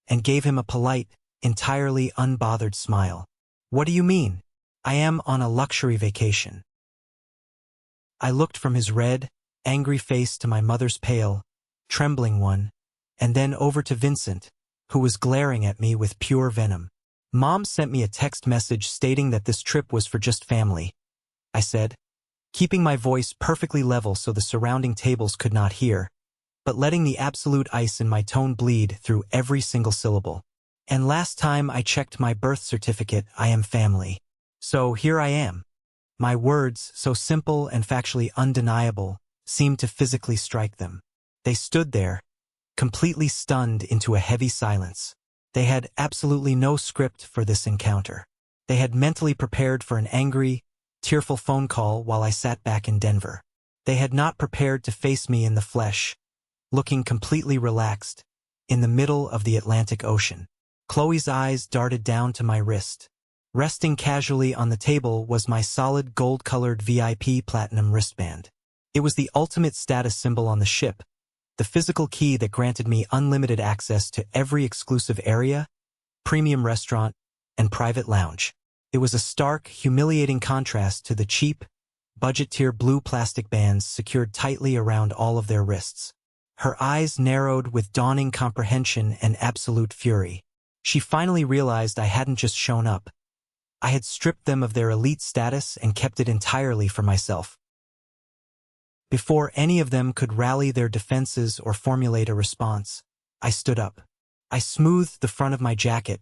and gave him a polite, entirely unbothered smile. What do you mean? I am on a luxury vacation. I looked from his red, angry face to my mother's pale, trembling one, and then over to Vincent, who was glaring at me with pure venom. Mom sent me a text message stating that this trip was for just family, I said, keeping my voice perfectly level so the surrounding tables could not hear, but letting the absolute ice in my tone bleed through every single syllable. And last time I checked my birth certificate, I am family. So here I am. My words, so simple and factually undeniable, seemed to physically strike them. They stood there, completely stunned into a heavy silence. They had absolutely no script for this encounter. They had mentally prepared for an angry, tearful phone call while I sat back in Denver. They had not prepared to face me in the flesh, looking completely relaxed, in the middle of the Atlantic Ocean. Chloe's eyes darted down to my wrist. Resting casually on the table was my solid gold-colored VIP platinum wristband. It was the ultimate status symbol on the ship, the physical key that granted me unlimited access to every exclusive area, premium restaurant, and private lounge. It was a stark, humiliating contrast to the cheap, budget-tier blue plastic bands secured tightly around all of their wrists. Her eyes narrowed with dawning comprehension and absolute fury. She finally realized I hadn't just shown up. I had stripped them of their elite status and kept it entirely for myself. Before any of them could rally their defenses or formulate a response, I stood up. I smoothed the front of my jacket,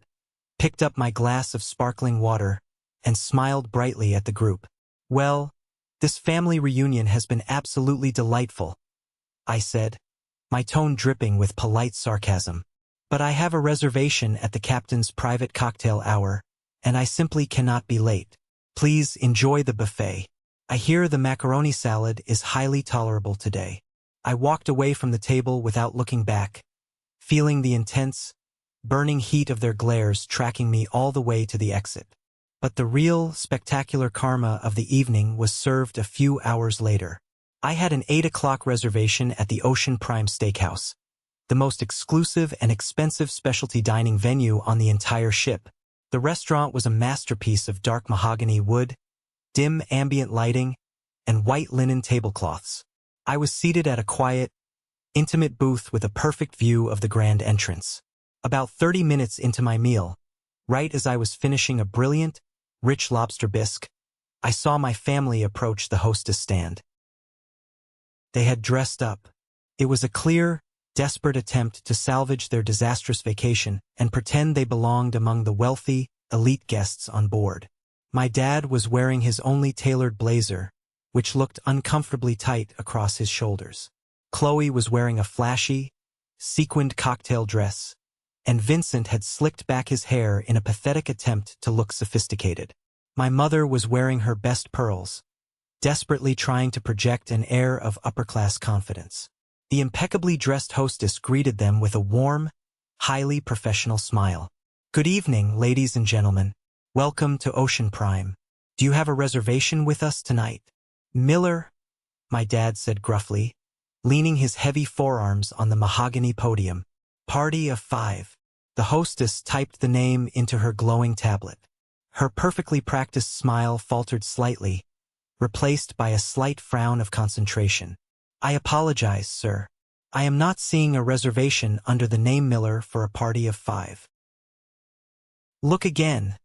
picked up my glass of sparkling water, and smiled brightly at the group. Well, this family reunion has been absolutely delightful, I said, my tone dripping with polite sarcasm. But I have a reservation at the captain's private cocktail hour, and I simply cannot be late. Please enjoy the buffet. I hear the macaroni salad is highly tolerable today. I walked away from the table without looking back, feeling the intense, burning heat of their glares tracking me all the way to the exit. But the real, spectacular karma of the evening was served a few hours later. I had an 8 o'clock reservation at the Ocean Prime Steakhouse, the most exclusive and expensive specialty dining venue on the entire ship. The restaurant was a masterpiece of dark mahogany wood, dim ambient lighting, and white linen tablecloths. I was seated at a quiet, intimate booth with a perfect view of the grand entrance. About 30 minutes into my meal, right as I was finishing a brilliant, rich lobster bisque, I saw my family approach the hostess stand. They had dressed up. It was a clear, desperate attempt to salvage their disastrous vacation and pretend they belonged among the wealthy, elite guests on board. My dad was wearing his only tailored blazer, which looked uncomfortably tight across his shoulders. Chloe was wearing a flashy, sequined cocktail dress, and Vincent had slicked back his hair in a pathetic attempt to look sophisticated. My mother was wearing her best pearls, desperately trying to project an air of upper-class confidence. The impeccably dressed hostess greeted them with a warm, highly professional smile. Good evening, ladies and gentlemen. Welcome to Ocean Prime. Do you have a reservation with us tonight? Miller, my dad said gruffly, leaning his heavy forearms on the mahogany podium. Party of 5. The hostess typed the name into her glowing tablet. Her perfectly practiced smile faltered slightly, replaced by a slight frown of concentration. I apologize, sir. I am not seeing a reservation under the name Miller for a party of 5. Look again,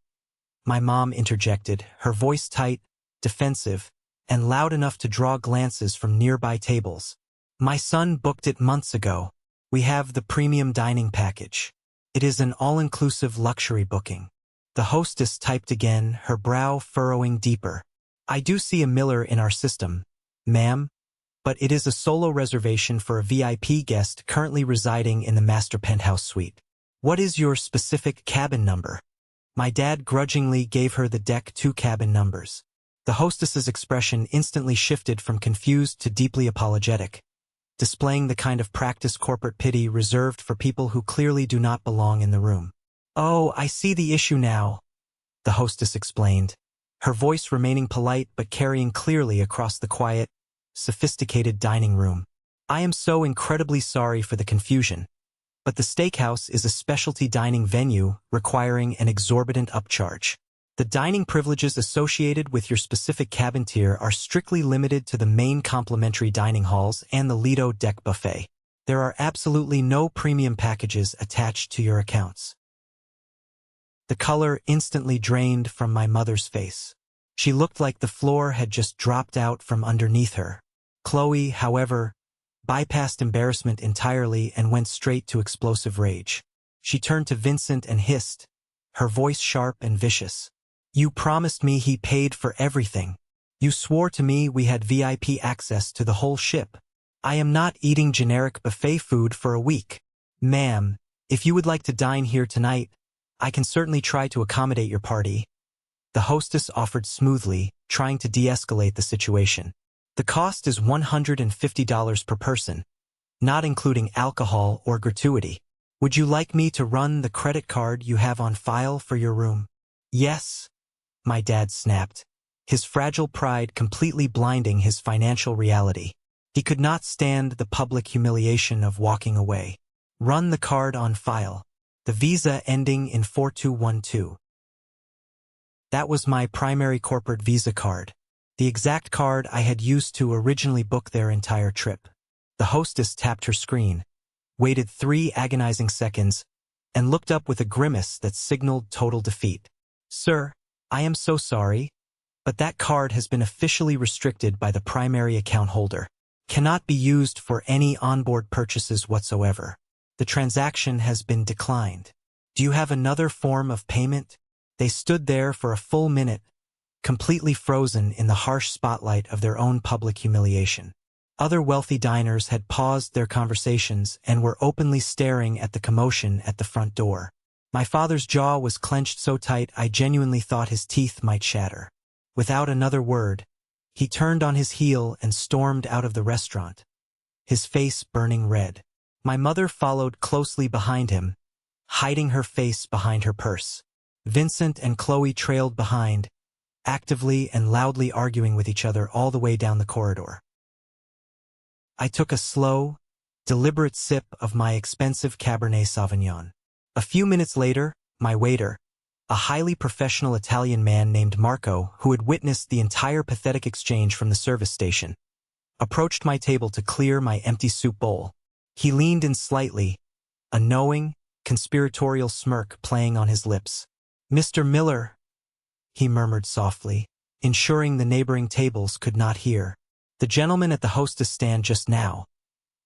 my mom interjected, her voice tight, defensive, and loud enough to draw glances from nearby tables. My son booked it months ago. We have the premium dining package. It is an all-inclusive luxury booking. The hostess typed again, her brow furrowing deeper. I do see a Miller in our system, ma'am, but it is a solo reservation for a VIP guest currently residing in the master penthouse suite. What is your specific cabin number? My dad grudgingly gave her the deck 2 cabin numbers. The hostess's expression instantly shifted from confused to deeply apologetic, displaying the kind of practiced corporate pity reserved for people who clearly do not belong in the room. Oh, I see the issue now, the hostess explained, her voice remaining polite but carrying clearly across the quiet, sophisticated dining room. I am so incredibly sorry for the confusion, but the steakhouse is a specialty dining venue requiring an exorbitant upcharge. The dining privileges associated with your specific cabin tier are strictly limited to the main complimentary dining halls and the Lido Deck buffet. There are absolutely no premium packages attached to your accounts. The color instantly drained from my mother's face. She looked like the floor had just dropped out from underneath her. Chloe, however, bypassed embarrassment entirely and went straight to explosive rage. She turned to Vincent and hissed, her voice sharp and vicious. "You promised me he paid for everything. You swore to me we had VIP access to the whole ship. I am not eating generic buffet food for a week. Ma'am, if you would like to dine here tonight, I can certainly try to accommodate your party." The hostess offered smoothly, trying to de-escalate the situation. "The cost is $150 per person, not including alcohol or gratuity. Would you like me to run the credit card you have on file for your room?" "Yes," my dad snapped, his fragile pride completely blinding his financial reality. He could not stand the public humiliation of walking away. "Run the card on file. The Visa ending in 4212. That was my primary corporate Visa card, the exact card I had used to originally book their entire trip." The hostess tapped her screen, waited 3 agonizing seconds, and looked up with a grimace that signaled total defeat. "Sir, I am so sorry, but that card has been officially restricted by the primary account holder. Cannot be used for any onboard purchases whatsoever. The transaction has been declined. Do you have another form of payment?" They stood there for a full minute, completely frozen in the harsh spotlight of their own public humiliation. Other wealthy diners had paused their conversations and were openly staring at the commotion at the front door. My father's jaw was clenched so tight I genuinely thought his teeth might shatter. Without another word, he turned on his heel and stormed out of the restaurant, his face burning red. My mother followed closely behind him, hiding her face behind her purse. Vincent and Chloe trailed behind, actively and loudly arguing with each other all the way down the corridor. I took a slow, deliberate sip of my expensive Cabernet Sauvignon. A few minutes later, my waiter, a highly professional Italian man named Marco who had witnessed the entire pathetic exchange from the service station, approached my table to clear my empty soup bowl. He leaned in slightly, a knowing, conspiratorial smirk playing on his lips. "Mr. Miller," he murmured softly, ensuring the neighboring tables could not hear. "The gentleman at the hostess stand just now."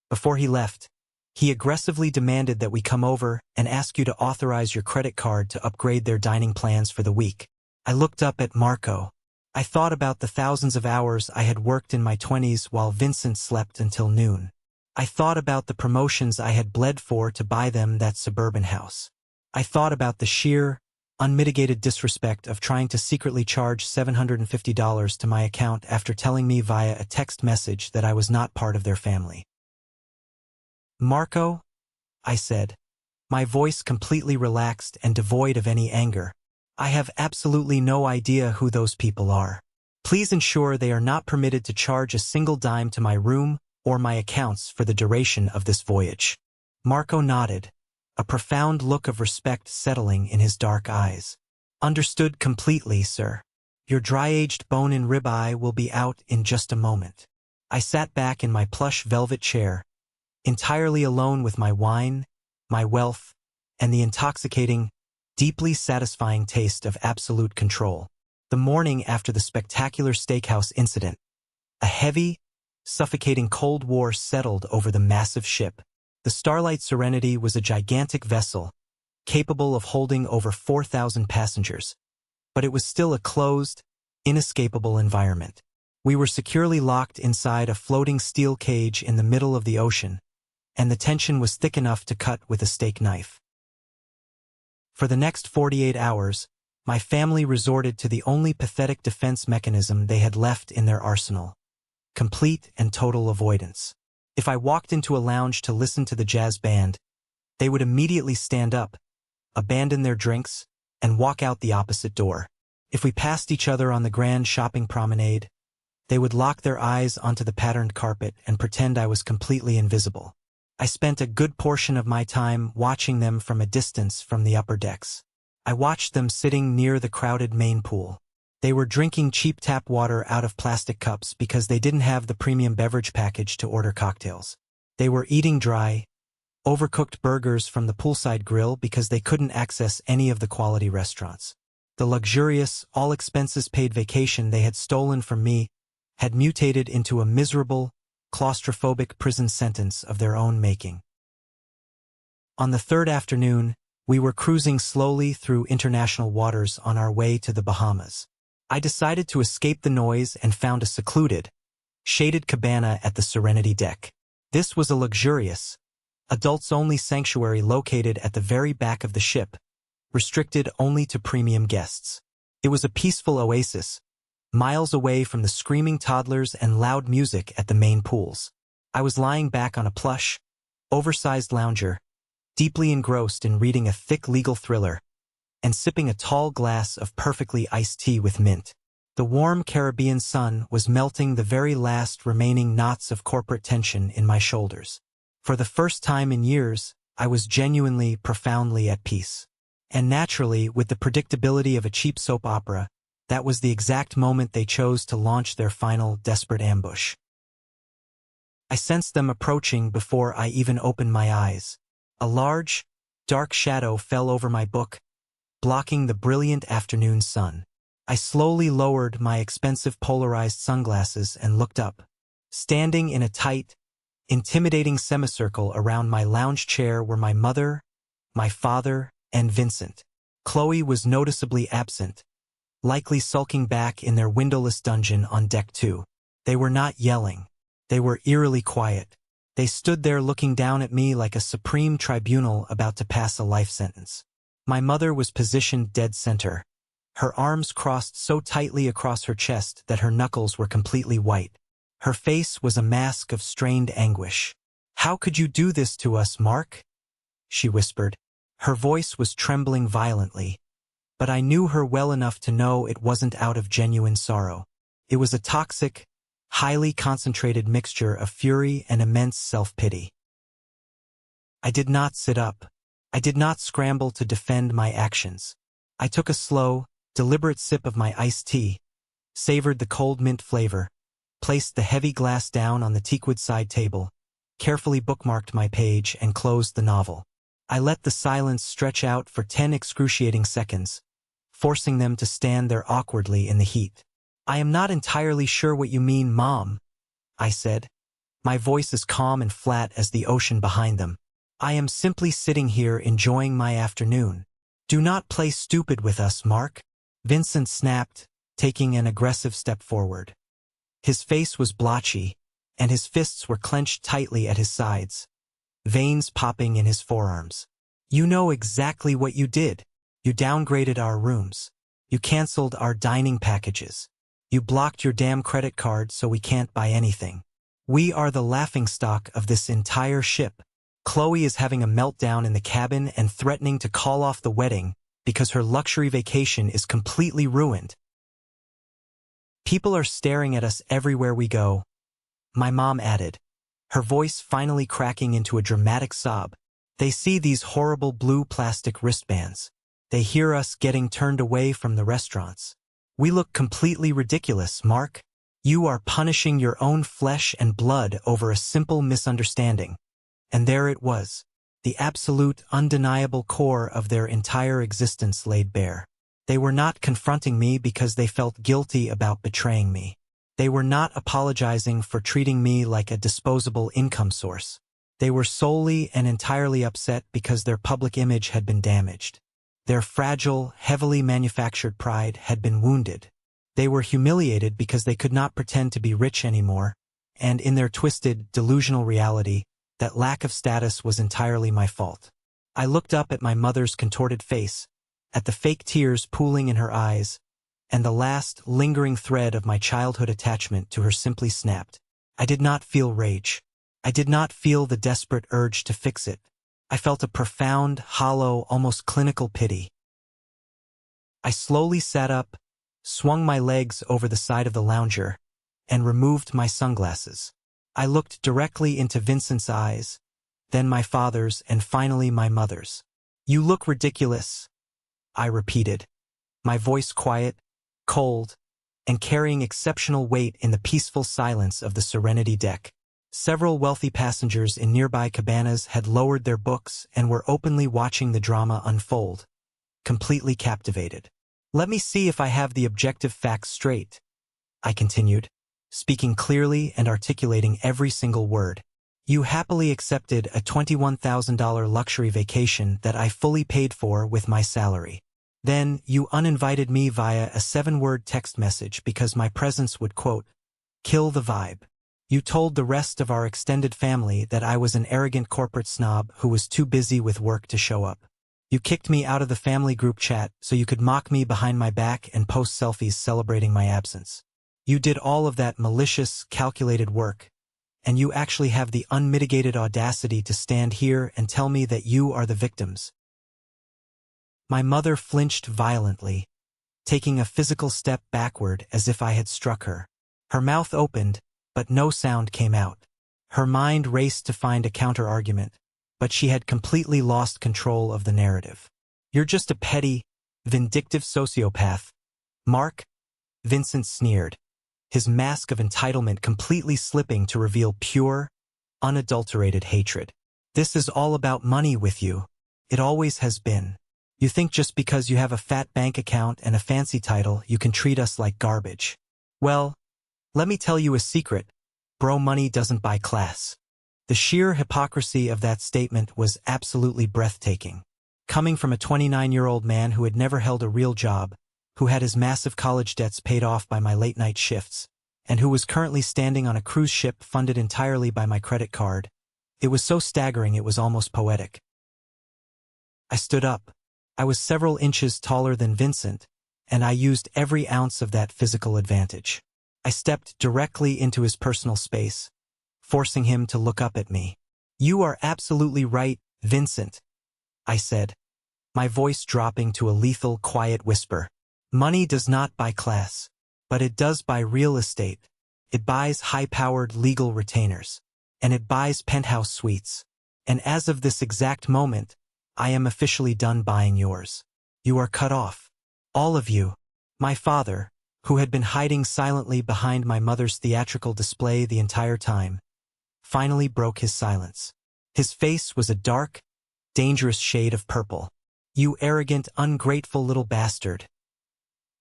Before he left, he aggressively demanded that we come over and ask you to authorize your credit card to upgrade their dining plans for the week. I looked up at Marco. I thought about the thousands of hours I had worked in my 20s while Vincent slept until noon. I thought about the promotions I had bled for to buy them that suburban house. I thought about the sheer, unmitigated disrespect of trying to secretly charge $750 to my account after telling me via a text message that I was not part of their family. "Marco," I said, my voice completely relaxed and devoid of any anger, "I have absolutely no idea who those people are. Please ensure they are not permitted to charge a single dime to my room or my accounts for the duration of this voyage." Marco nodded, a profound look of respect settling in his dark eyes. "Understood completely, sir. Your dry-aged bone-in ribeye will be out in just a moment." I sat back in my plush velvet chair, entirely alone with my wine, my wealth, and the intoxicating, deeply satisfying taste of absolute control. The morning after the spectacular steakhouse incident, a heavy, suffocating Cold War settled over the massive ship. The Starlight Serenity was a gigantic vessel, capable of holding over 4,000 passengers, but it was still a closed, inescapable environment. We were securely locked inside a floating steel cage in the middle of the ocean, and the tension was thick enough to cut with a steak knife. For the next 48 hours, my family resorted to the only pathetic defense mechanism they had left in their arsenal: complete and total avoidance. If I walked into a lounge to listen to the jazz band, they would immediately stand up, abandon their drinks, and walk out the opposite door. If we passed each other on the grand shopping promenade, They would lock their eyes onto the patterned carpet and pretend I was completely invisible. I spent a good portion of my time watching them from a distance from the upper decks. I watched them sitting near the crowded main pool. They were drinking cheap tap water out of plastic cups because they didn't have the premium beverage package to order cocktails. They were eating dry, overcooked burgers from the poolside grill because they couldn't access any of the quality restaurants. The luxurious, all-expenses-paid vacation they had stolen from me had mutated into a miserable, claustrophobic prison sentence of their own making. On the third afternoon, we were cruising slowly through international waters on our way to the Bahamas. I decided to escape the noise and found a secluded, shaded cabana at the Serenity deck. This was a luxurious, adults-only sanctuary located at the very back of the ship, restricted only to premium guests. It was a peaceful oasis, miles away from the screaming toddlers and loud music at the main pools. I was lying back on a plush, oversized lounger, deeply engrossed in reading a thick legal thriller, and sipping a tall glass of perfectly iced tea with mint. The warm Caribbean sun was melting the very last remaining knots of corporate tension in my shoulders. For the first time in years, I was genuinely, profoundly at peace. And naturally, with the predictability of a cheap soap opera, that was the exact moment they chose to launch their final, desperate ambush. I sensed them approaching before I even opened my eyes. A large, dark shadow fell over my book, blocking the brilliant afternoon sun. I slowly lowered my expensive polarized sunglasses and looked up. Standing in a tight, intimidating semicircle around my lounge chair were my mother, my father, and Vincent. Chloe was noticeably absent, likely sulking back in their windowless dungeon on deck 2. They were not yelling. They were eerily quiet. They stood there looking down at me like a supreme tribunal about to pass a life sentence. My mother was positioned dead center, her arms crossed so tightly across her chest that her knuckles were completely white. Her face was a mask of strained anguish. "How could you do this to us, Mark?" she whispered. Her voice was trembling violently, but I knew her well enough to know it wasn't out of genuine sorrow. It was a toxic, highly concentrated mixture of fury and immense self-pity. I did not sit up. I did not scramble to defend my actions. I took a slow, deliberate sip of my iced tea, savored the cold mint flavor, placed the heavy glass down on the teakwood side table, carefully bookmarked my page, and closed the novel. I let the silence stretch out for 10 excruciating seconds, forcing them to stand there awkwardly in the heat. "I am not entirely sure what you mean, Mom," I said, my voice as calm and flat as the ocean behind them. "I am simply sitting here enjoying my afternoon. Do not play stupid with us, Mark," Vincent snapped, taking an aggressive step forward. His face was blotchy, and his fists were clenched tightly at his sides, veins popping in his forearms. "You know exactly what you did. You downgraded our rooms. You canceled our dining packages. You blocked your damn credit card so we can't buy anything. We are the laughingstock of this entire ship. Chloe is having a meltdown in the cabin and threatening to call off the wedding because her luxury vacation is completely ruined. People are staring at us everywhere we go," my mom added, her voice finally cracking into a dramatic sob. "They see these horrible blue plastic wristbands. They hear us getting turned away from the restaurants. We look completely ridiculous, Mark. You are punishing your own flesh and blood over a simple misunderstanding." And there it was, the absolute, undeniable core of their entire existence laid bare. They were not confronting me because they felt guilty about betraying me. They were not apologizing for treating me like a disposable income source. They were solely and entirely upset because their public image had been damaged. Their fragile, heavily manufactured pride had been wounded. They were humiliated because they could not pretend to be rich anymore, and in their twisted, delusional reality, that lack of status was entirely my fault. I looked up at my mother's contorted face, at the fake tears pooling in her eyes, and the last, lingering thread of my childhood attachment to her simply snapped. I did not feel rage. I did not feel the desperate urge to fix it. I felt a profound, hollow, almost clinical pity. I slowly sat up, swung my legs over the side of the lounger, and removed my sunglasses. I looked directly into Vincent's eyes, then my father's, and finally my mother's. "You look ridiculous," I repeated, my voice quiet, cold, and carrying exceptional weight in the peaceful silence of the Serenity deck. Several wealthy passengers in nearby cabanas had lowered their books and were openly watching the drama unfold, completely captivated. "Let me see if I have the objective facts straight," I continued, speaking clearly and articulating every single word. "You happily accepted a $21,000 luxury vacation that I fully paid for with my salary. Then, you uninvited me via a 7-word text message because my presence would, quote, kill the vibe. You told the rest of our extended family that I was an arrogant corporate snob who was too busy with work to show up. You kicked me out of the family group chat so you could mock me behind my back and post selfies celebrating my absence. You did all of that malicious, calculated work, and you actually have the unmitigated audacity to stand here and tell me that you are the victims." My mother flinched violently, taking a physical step backward as if I had struck her. Her mouth opened, but no sound came out. Her mind raced to find a counter-argument, but she had completely lost control of the narrative. "You're just a petty, vindictive sociopath, Mark," Vincent sneered, his mask of entitlement completely slipping to reveal pure, unadulterated hatred. "This is all about money with you. It always has been. You think just because you have a fat bank account and a fancy title, you can treat us like garbage. Well, let me tell you a secret. Bro, money doesn't buy class." The sheer hypocrisy of that statement was absolutely breathtaking. Coming from a 29-year-old man who had never held a real job, who had his massive college debts paid off by my late-night shifts, and who was currently standing on a cruise ship funded entirely by my credit card, it was so staggering it was almost poetic. I stood up. I was several inches taller than Vincent, and I used every ounce of that physical advantage. I stepped directly into his personal space, forcing him to look up at me. "You are absolutely right, Vincent," I said, my voice dropping to a lethal, quiet whisper. "Money does not buy class, but it does buy real estate. It buys high-powered legal retainers, and it buys penthouse suites. And as of this exact moment, I am officially done buying yours. You are cut off. All of you." My father, who had been hiding silently behind my mother's theatrical display the entire time, finally broke his silence. His face was a dark, dangerous shade of purple. "You arrogant, ungrateful little bastard,"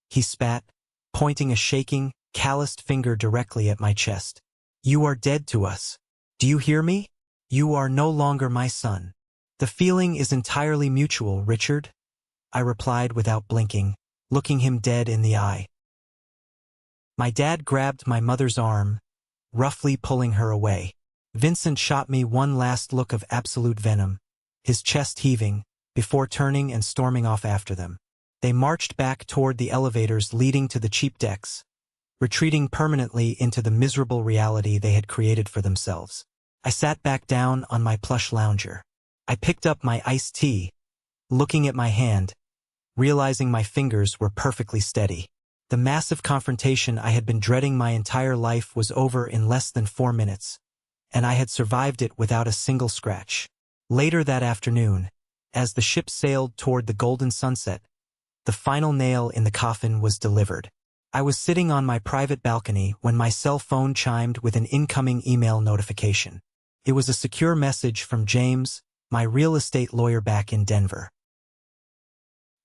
he spat, pointing a shaking, calloused finger directly at my chest. "You are dead to us. Do you hear me? You are no longer my son." "The feeling is entirely mutual, Richard," I replied without blinking, looking him dead in the eye. My dad grabbed my mother's arm, roughly pulling her away. Vincent shot me one last look of absolute venom, his chest heaving, before turning and storming off after them. They marched back toward the elevators leading to the cheap decks, retreating permanently into the miserable reality they had created for themselves. I sat back down on my plush lounger. I picked up my iced tea, looking at my hand, realizing my fingers were perfectly steady. The massive confrontation I had been dreading my entire life was over in less than 4 minutes, and I had survived it without a single scratch. Later that afternoon, as the ship sailed toward the golden sunset, the final nail in the coffin was delivered. I was sitting on my private balcony when my cell phone chimed with an incoming email notification. It was a secure message from James, my real estate lawyer back in Denver.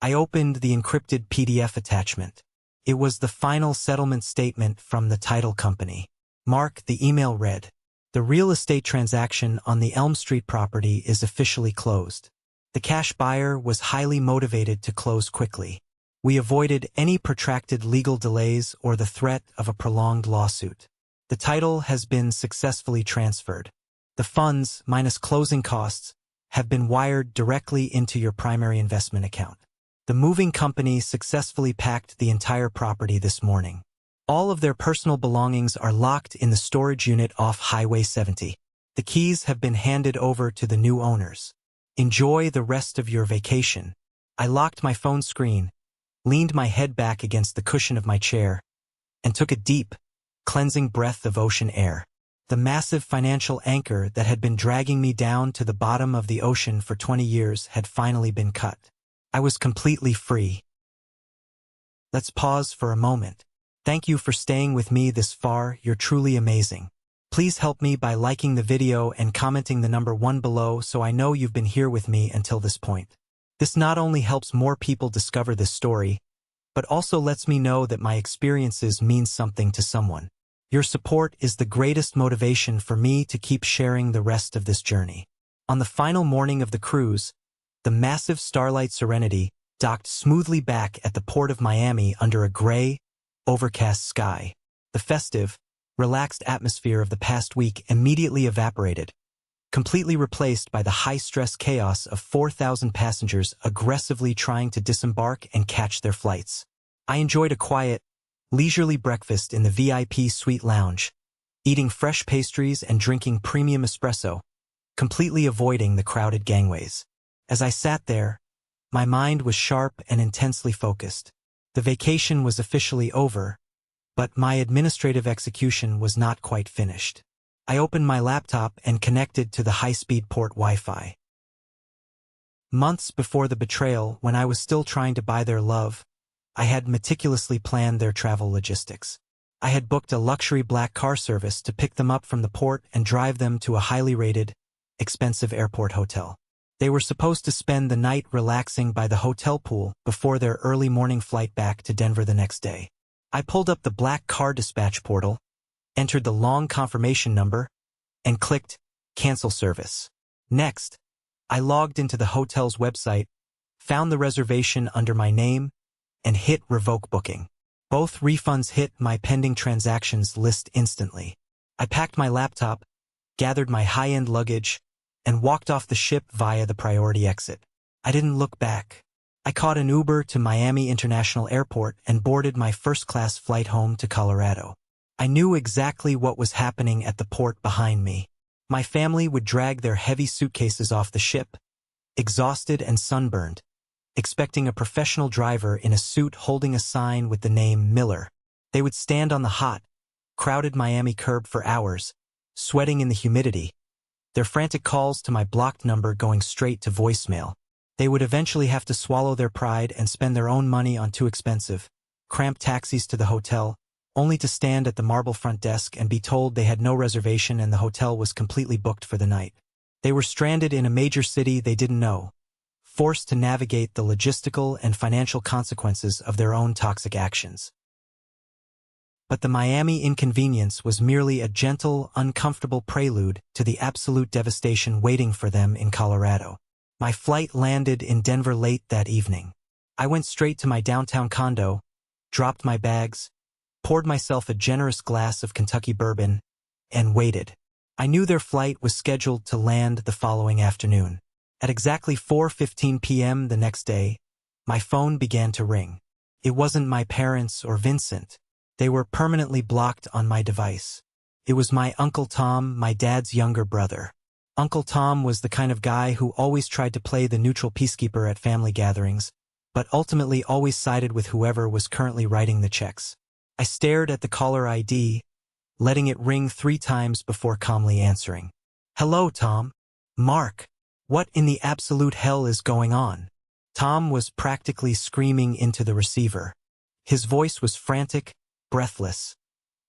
I opened the encrypted PDF attachment. It was the final settlement statement from the title company. "Mark," the email read, "the real estate transaction on the Elm Street property is officially closed. The cash buyer was highly motivated to close quickly. We avoided any protracted legal delays or the threat of a prolonged lawsuit. The title has been successfully transferred. The funds, minus closing costs, have been wired directly into your primary investment account. The moving company successfully packed the entire property this morning. All of their personal belongings are locked in the storage unit off Highway 70. The keys have been handed over to the new owners. Enjoy the rest of your vacation." I locked my phone screen, leaned my head back against the cushion of my chair, and took a deep, cleansing breath of ocean air. The massive financial anchor that had been dragging me down to the bottom of the ocean for 20 years had finally been cut. I was completely free. Let's pause for a moment. Thank you for staying with me this far, you're truly amazing. Please help me by liking the video and commenting the number 1 below so I know you've been here with me until this point. This not only helps more people discover this story, but also lets me know that my experiences mean something to someone. Your support is the greatest motivation for me to keep sharing the rest of this journey. On the final morning of the cruise, the massive Starlight Serenity docked smoothly back at the port of Miami under a gray, overcast sky. The festive, relaxed atmosphere of the past week immediately evaporated, completely replaced by the high-stress chaos of 4,000 passengers aggressively trying to disembark and catch their flights. I enjoyed a quiet, leisurely breakfast in the VIP suite lounge, eating fresh pastries and drinking premium espresso, completely avoiding the crowded gangways. As I sat there, my mind was sharp and intensely focused. The vacation was officially over, but my administrative execution was not quite finished. I opened my laptop and connected to the high-speed port Wi-Fi. Months before the betrayal, when I was still trying to buy their love, I had meticulously planned their travel logistics. I had booked a luxury black car service to pick them up from the port and drive them to a highly rated, expensive airport hotel. They were supposed to spend the night relaxing by the hotel pool before their early morning flight back to Denver the next day. I pulled up the black car dispatch portal, entered the long confirmation number, and clicked Cancel Service. Next, I logged into the hotel's website, found the reservation under my name, and hit Revoke Booking. Both refunds hit my pending transactions list instantly. I packed my laptop, gathered my high-end luggage, and walked off the ship via the priority exit. I didn't look back. I caught an Uber to Miami International Airport and boarded my first-class flight home to Colorado. I knew exactly what was happening at the port behind me. My family would drag their heavy suitcases off the ship, exhausted and sunburned, expecting a professional driver in a suit holding a sign with the name Miller. They would stand on the hot, crowded Miami curb for hours, sweating in the humidity, their frantic calls to my blocked number going straight to voicemail. They would eventually have to swallow their pride and spend their own money on too expensive, cramped taxis to the hotel, only to stand at the marble front desk and be told they had no reservation and the hotel was completely booked for the night. They were stranded in a major city they didn't know, forced to navigate the logistical and financial consequences of their own toxic actions. But the Miami inconvenience was merely a gentle, uncomfortable prelude to the absolute devastation waiting for them in Colorado. My flight landed in Denver late that evening. I went straight to my downtown condo, dropped my bags, poured myself a generous glass of Kentucky bourbon, and waited. I knew their flight was scheduled to land the following afternoon. At exactly 4:15 p.m. the next day, my phone began to ring. It wasn't my parents or Vincent. They were permanently blocked on my device. It was my Uncle Tom, my dad's younger brother. Uncle Tom was the kind of guy who always tried to play the neutral peacekeeper at family gatherings, but ultimately always sided with whoever was currently writing the checks. I stared at the caller ID, letting it ring 3 times before calmly answering. "Hello, Tom." "Mark. What in the absolute hell is going on?" Tom was practically screaming into the receiver. His voice was frantic, breathless,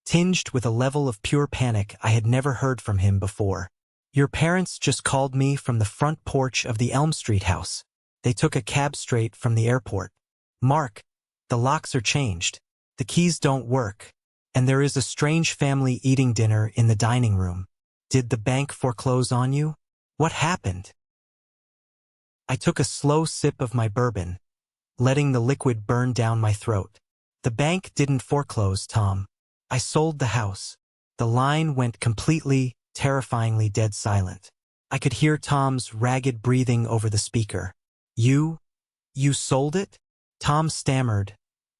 tinged with a level of pure panic I had never heard from him before. "Your parents just called me from the front porch of the Elm Street house. They took a cab straight from the airport. Mark, the locks are changed, the keys don't work, and there is a strange family eating dinner in the dining room. Did the bank foreclose on you? What happened?" I took a slow sip of my bourbon, letting the liquid burn down my throat. "The bank didn't foreclose, Tom. I sold the house." The line went completely, terrifyingly dead silent. I could hear Tom's ragged breathing over the speaker. You sold it?" Tom stammered,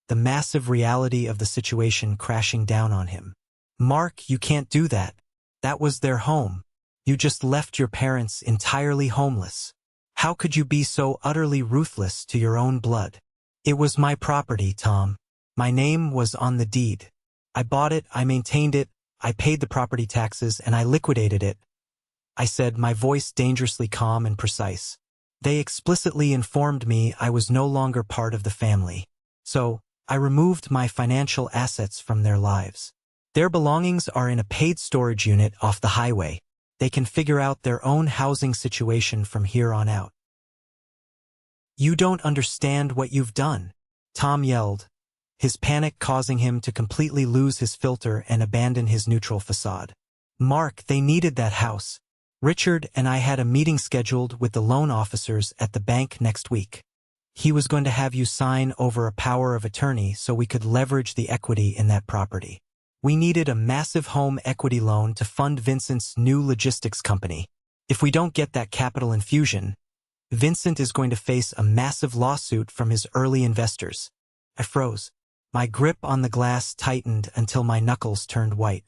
the massive reality of the situation crashing down on him. "Mark, you can't do that. That was their home. You just left your parents entirely homeless. How could you be so utterly ruthless to your own blood?" "It was my property, Tom. My name was on the deed. I bought it, I maintained it, I paid the property taxes, and I liquidated it, I said, my voice dangerously calm and precise. They explicitly informed me I was no longer part of the family. So, I removed my financial assets from their lives. Their belongings are in a paid storage unit off the highway. They can figure out their own housing situation from here on out. You don't understand what you've done, Tom yelled, his panic causing him to completely lose his filter and abandon his neutral facade. Mark, they needed that house. Richard and I had a meeting scheduled with the loan officers at the bank next week. He was going to have you sign over a power of attorney so we could leverage the equity in that property. We needed a massive home equity loan to fund Vincent's new logistics company. If we don't get that capital infusion, Vincent is going to face a massive lawsuit from his early investors. I froze. My grip on the glass tightened until my knuckles turned white.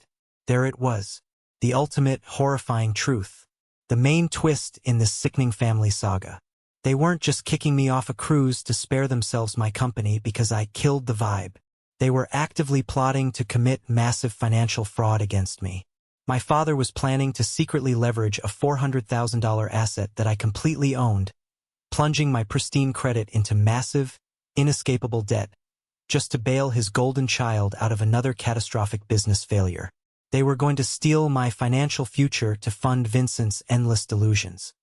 There it was, the ultimate horrifying truth. The main twist in this sickening family saga. They weren't just kicking me off a cruise to spare themselves my company because I killed the vibe. They were actively plotting to commit massive financial fraud against me. My father was planning to secretly leverage a $400,000 asset that I completely owned, plunging my pristine credit into massive, inescapable debt, just to bail his golden child out of another catastrophic business failure. They were going to steal my financial future to fund Vincent's endless delusions.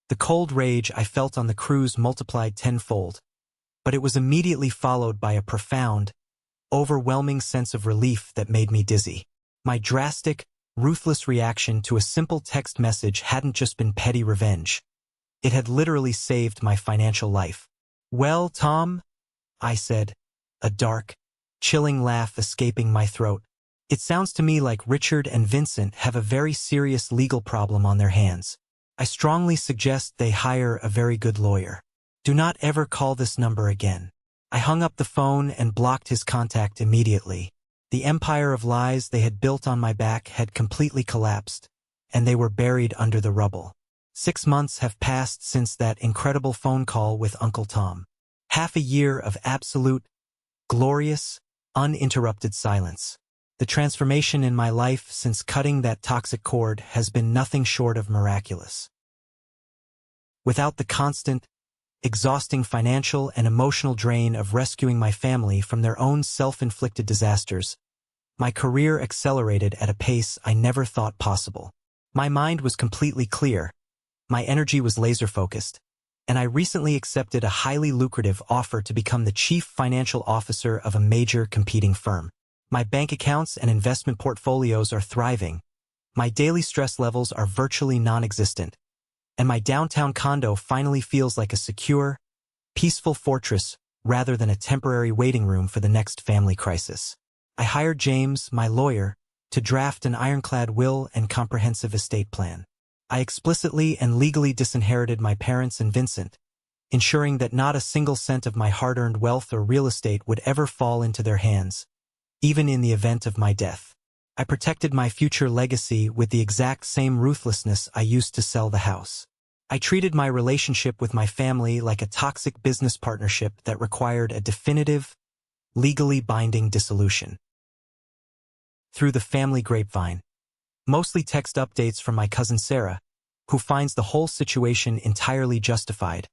The cold rage I felt on the cruise multiplied tenfold, but it was immediately followed by a profound, overwhelming sense of relief that made me dizzy. My drastic, ruthless reaction to a simple text message hadn't just been petty revenge. It had literally saved my financial life. Well, Tom, I said, a dark, chilling laugh escaping my throat. It sounds to me like Richard and Vincent have a very serious legal problem on their hands. I strongly suggest they hire a very good lawyer. Do not ever call this number again. I hung up the phone and blocked his contact immediately. The empire of lies they had built on my back had completely collapsed, and they were buried under the rubble. 6 months have passed since that incredible phone call with Uncle Tom. Half a year of absolute, glorious, uninterrupted silence. The transformation in my life since cutting that toxic cord has been nothing short of miraculous. Without the constant, exhausting financial and emotional drain of rescuing my family from their own self-inflicted disasters, my career accelerated at a pace I never thought possible. My mind was completely clear, my energy was laser-focused, and I recently accepted a highly lucrative offer to become the chief financial officer of a major competing firm. My bank accounts and investment portfolios are thriving, my daily stress levels are virtually non-existent, and my downtown condo finally feels like a secure, peaceful fortress rather than a temporary waiting room for the next family crisis. I hired James, my lawyer, to draft an ironclad will and comprehensive estate plan. I explicitly and legally disinherited my parents and Vincent, ensuring that not a single cent of my hard-earned wealth or real estate would ever fall into their hands, even in the event of my death. I protected my future legacy with the exact same ruthlessness I used to sell the house. I treated my relationship with my family like a toxic business partnership that required a definitive, legally binding dissolution. Through the family grapevine, mostly text updates from my cousin Sarah, who finds the whole situation entirely justified,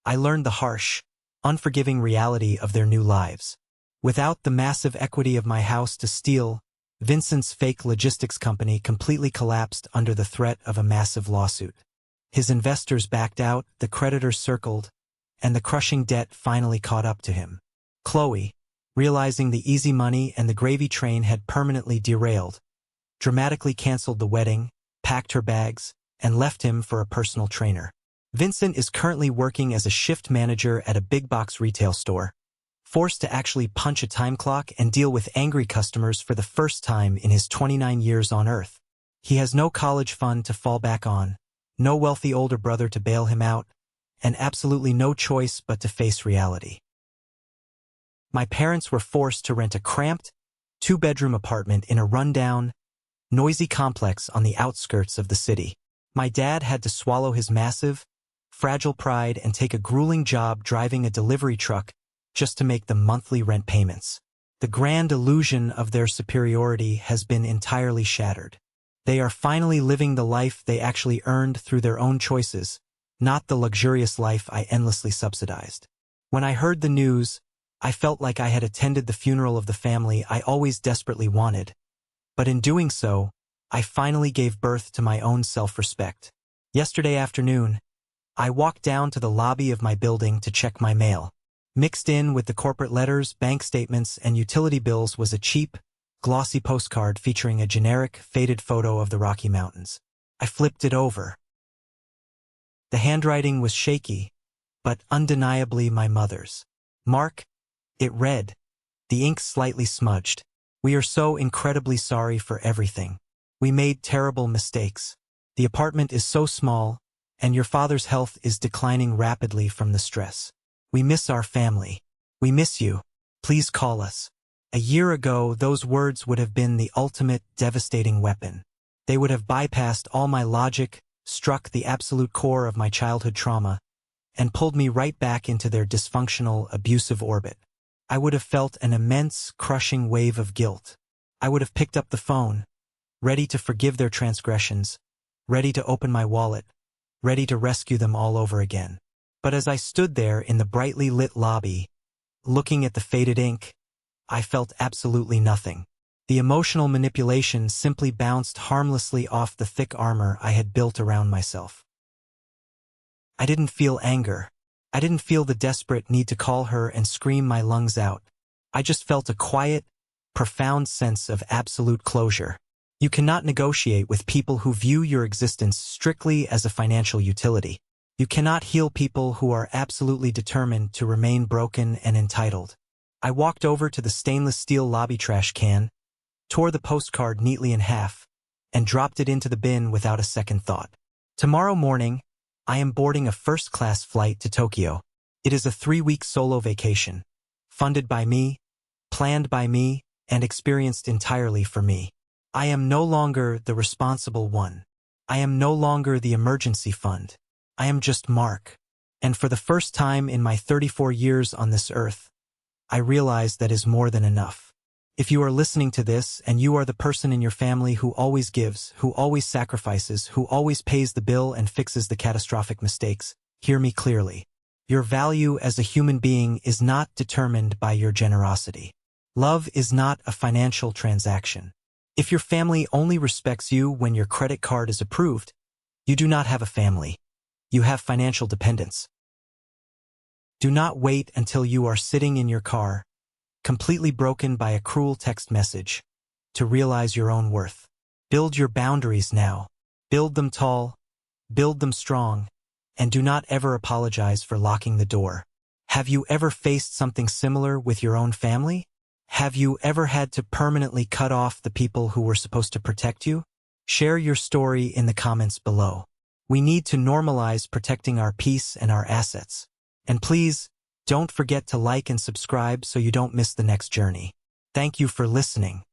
I learned the harsh, unforgiving reality of their new lives. Without the massive equity of my house to steal, Vincent's fake logistics company completely collapsed under the threat of a massive lawsuit. His investors backed out, the creditors circled, and the crushing debt finally caught up to him. Chloe, realizing the easy money and the gravy train had permanently derailed, dramatically canceled the wedding, packed her bags, and left him for a personal trainer. Vincent is currently working as a shift manager at a big box retail store, forced to actually punch a time clock and deal with angry customers for the first time in his 29 years on Earth. He has no college fund to fall back on, no wealthy older brother to bail him out, and absolutely no choice but to face reality. My parents were forced to rent a cramped, 2-bedroom apartment in a rundown, noisy complex on the outskirts of the city. My dad had to swallow his massive, fragile pride and take a grueling job driving a delivery truck just to make the monthly rent payments. The grand illusion of their superiority has been entirely shattered. They are finally living the life they actually earned through their own choices, not the luxurious life I endlessly subsidized. When I heard the news, I felt like I had attended the funeral of the family I always desperately wanted. But in doing so, I finally gave birth to my own self-respect. Yesterday afternoon, I walked down to the lobby of my building to check my mail. Mixed in with the corporate letters, bank statements, and utility bills was a cheap, glossy postcard featuring a generic, faded photo of the Rocky Mountains. I flipped it over. The handwriting was shaky, but undeniably my mother's. Mark, it read. The ink slightly smudged. We are so incredibly sorry for everything. We made terrible mistakes. The apartment is so small, and your father's health is declining rapidly from the stress. We miss our family. We miss you. Please call us. A year ago, those words would have been the ultimate devastating weapon. They would have bypassed all my logic, struck the absolute core of my childhood trauma, and pulled me right back into their dysfunctional, abusive orbit. I would have felt an immense, crushing wave of guilt. I would have picked up the phone, ready to forgive their transgressions, ready to open my wallet, ready to rescue them all over again. But as I stood there in the brightly lit lobby, looking at the faded ink, I felt absolutely nothing. The emotional manipulation simply bounced harmlessly off the thick armor I had built around myself. I didn't feel anger. I didn't feel the desperate need to call her and scream my lungs out. I just felt a quiet, profound sense of absolute closure. You cannot negotiate with people who view your existence strictly as a financial utility. You cannot heal people who are absolutely determined to remain broken and entitled. I walked over to the stainless steel lobby trash can, tore the postcard neatly in half, and dropped it into the bin without a second thought. Tomorrow morning, I am boarding a first-class flight to Tokyo. It is a 3-week solo vacation, funded by me, planned by me, and experienced entirely for me. I am no longer the responsible one. I am no longer the emergency fund. I am just Mark. And for the first time in my 34 years on this earth, I realize that is more than enough. If you are listening to this and you are the person in your family who always gives, who always sacrifices, who always pays the bill and fixes the catastrophic mistakes, hear me clearly. Your value as a human being is not determined by your generosity. Love is not a financial transaction. If your family only respects you when your credit card is approved, you do not have a family. You have financial dependence. Do not wait until you are sitting in your car, completely broken by a cruel text message, to realize your own worth. Build your boundaries now. Build them tall, build them strong, and do not ever apologize for locking the door. Have you ever faced something similar with your own family? Have you ever had to permanently cut off the people who were supposed to protect you? Share your story in the comments below. We need to normalize protecting our peace and our assets. And please, don't forget to like and subscribe so you don't miss the next journey. Thank you for listening.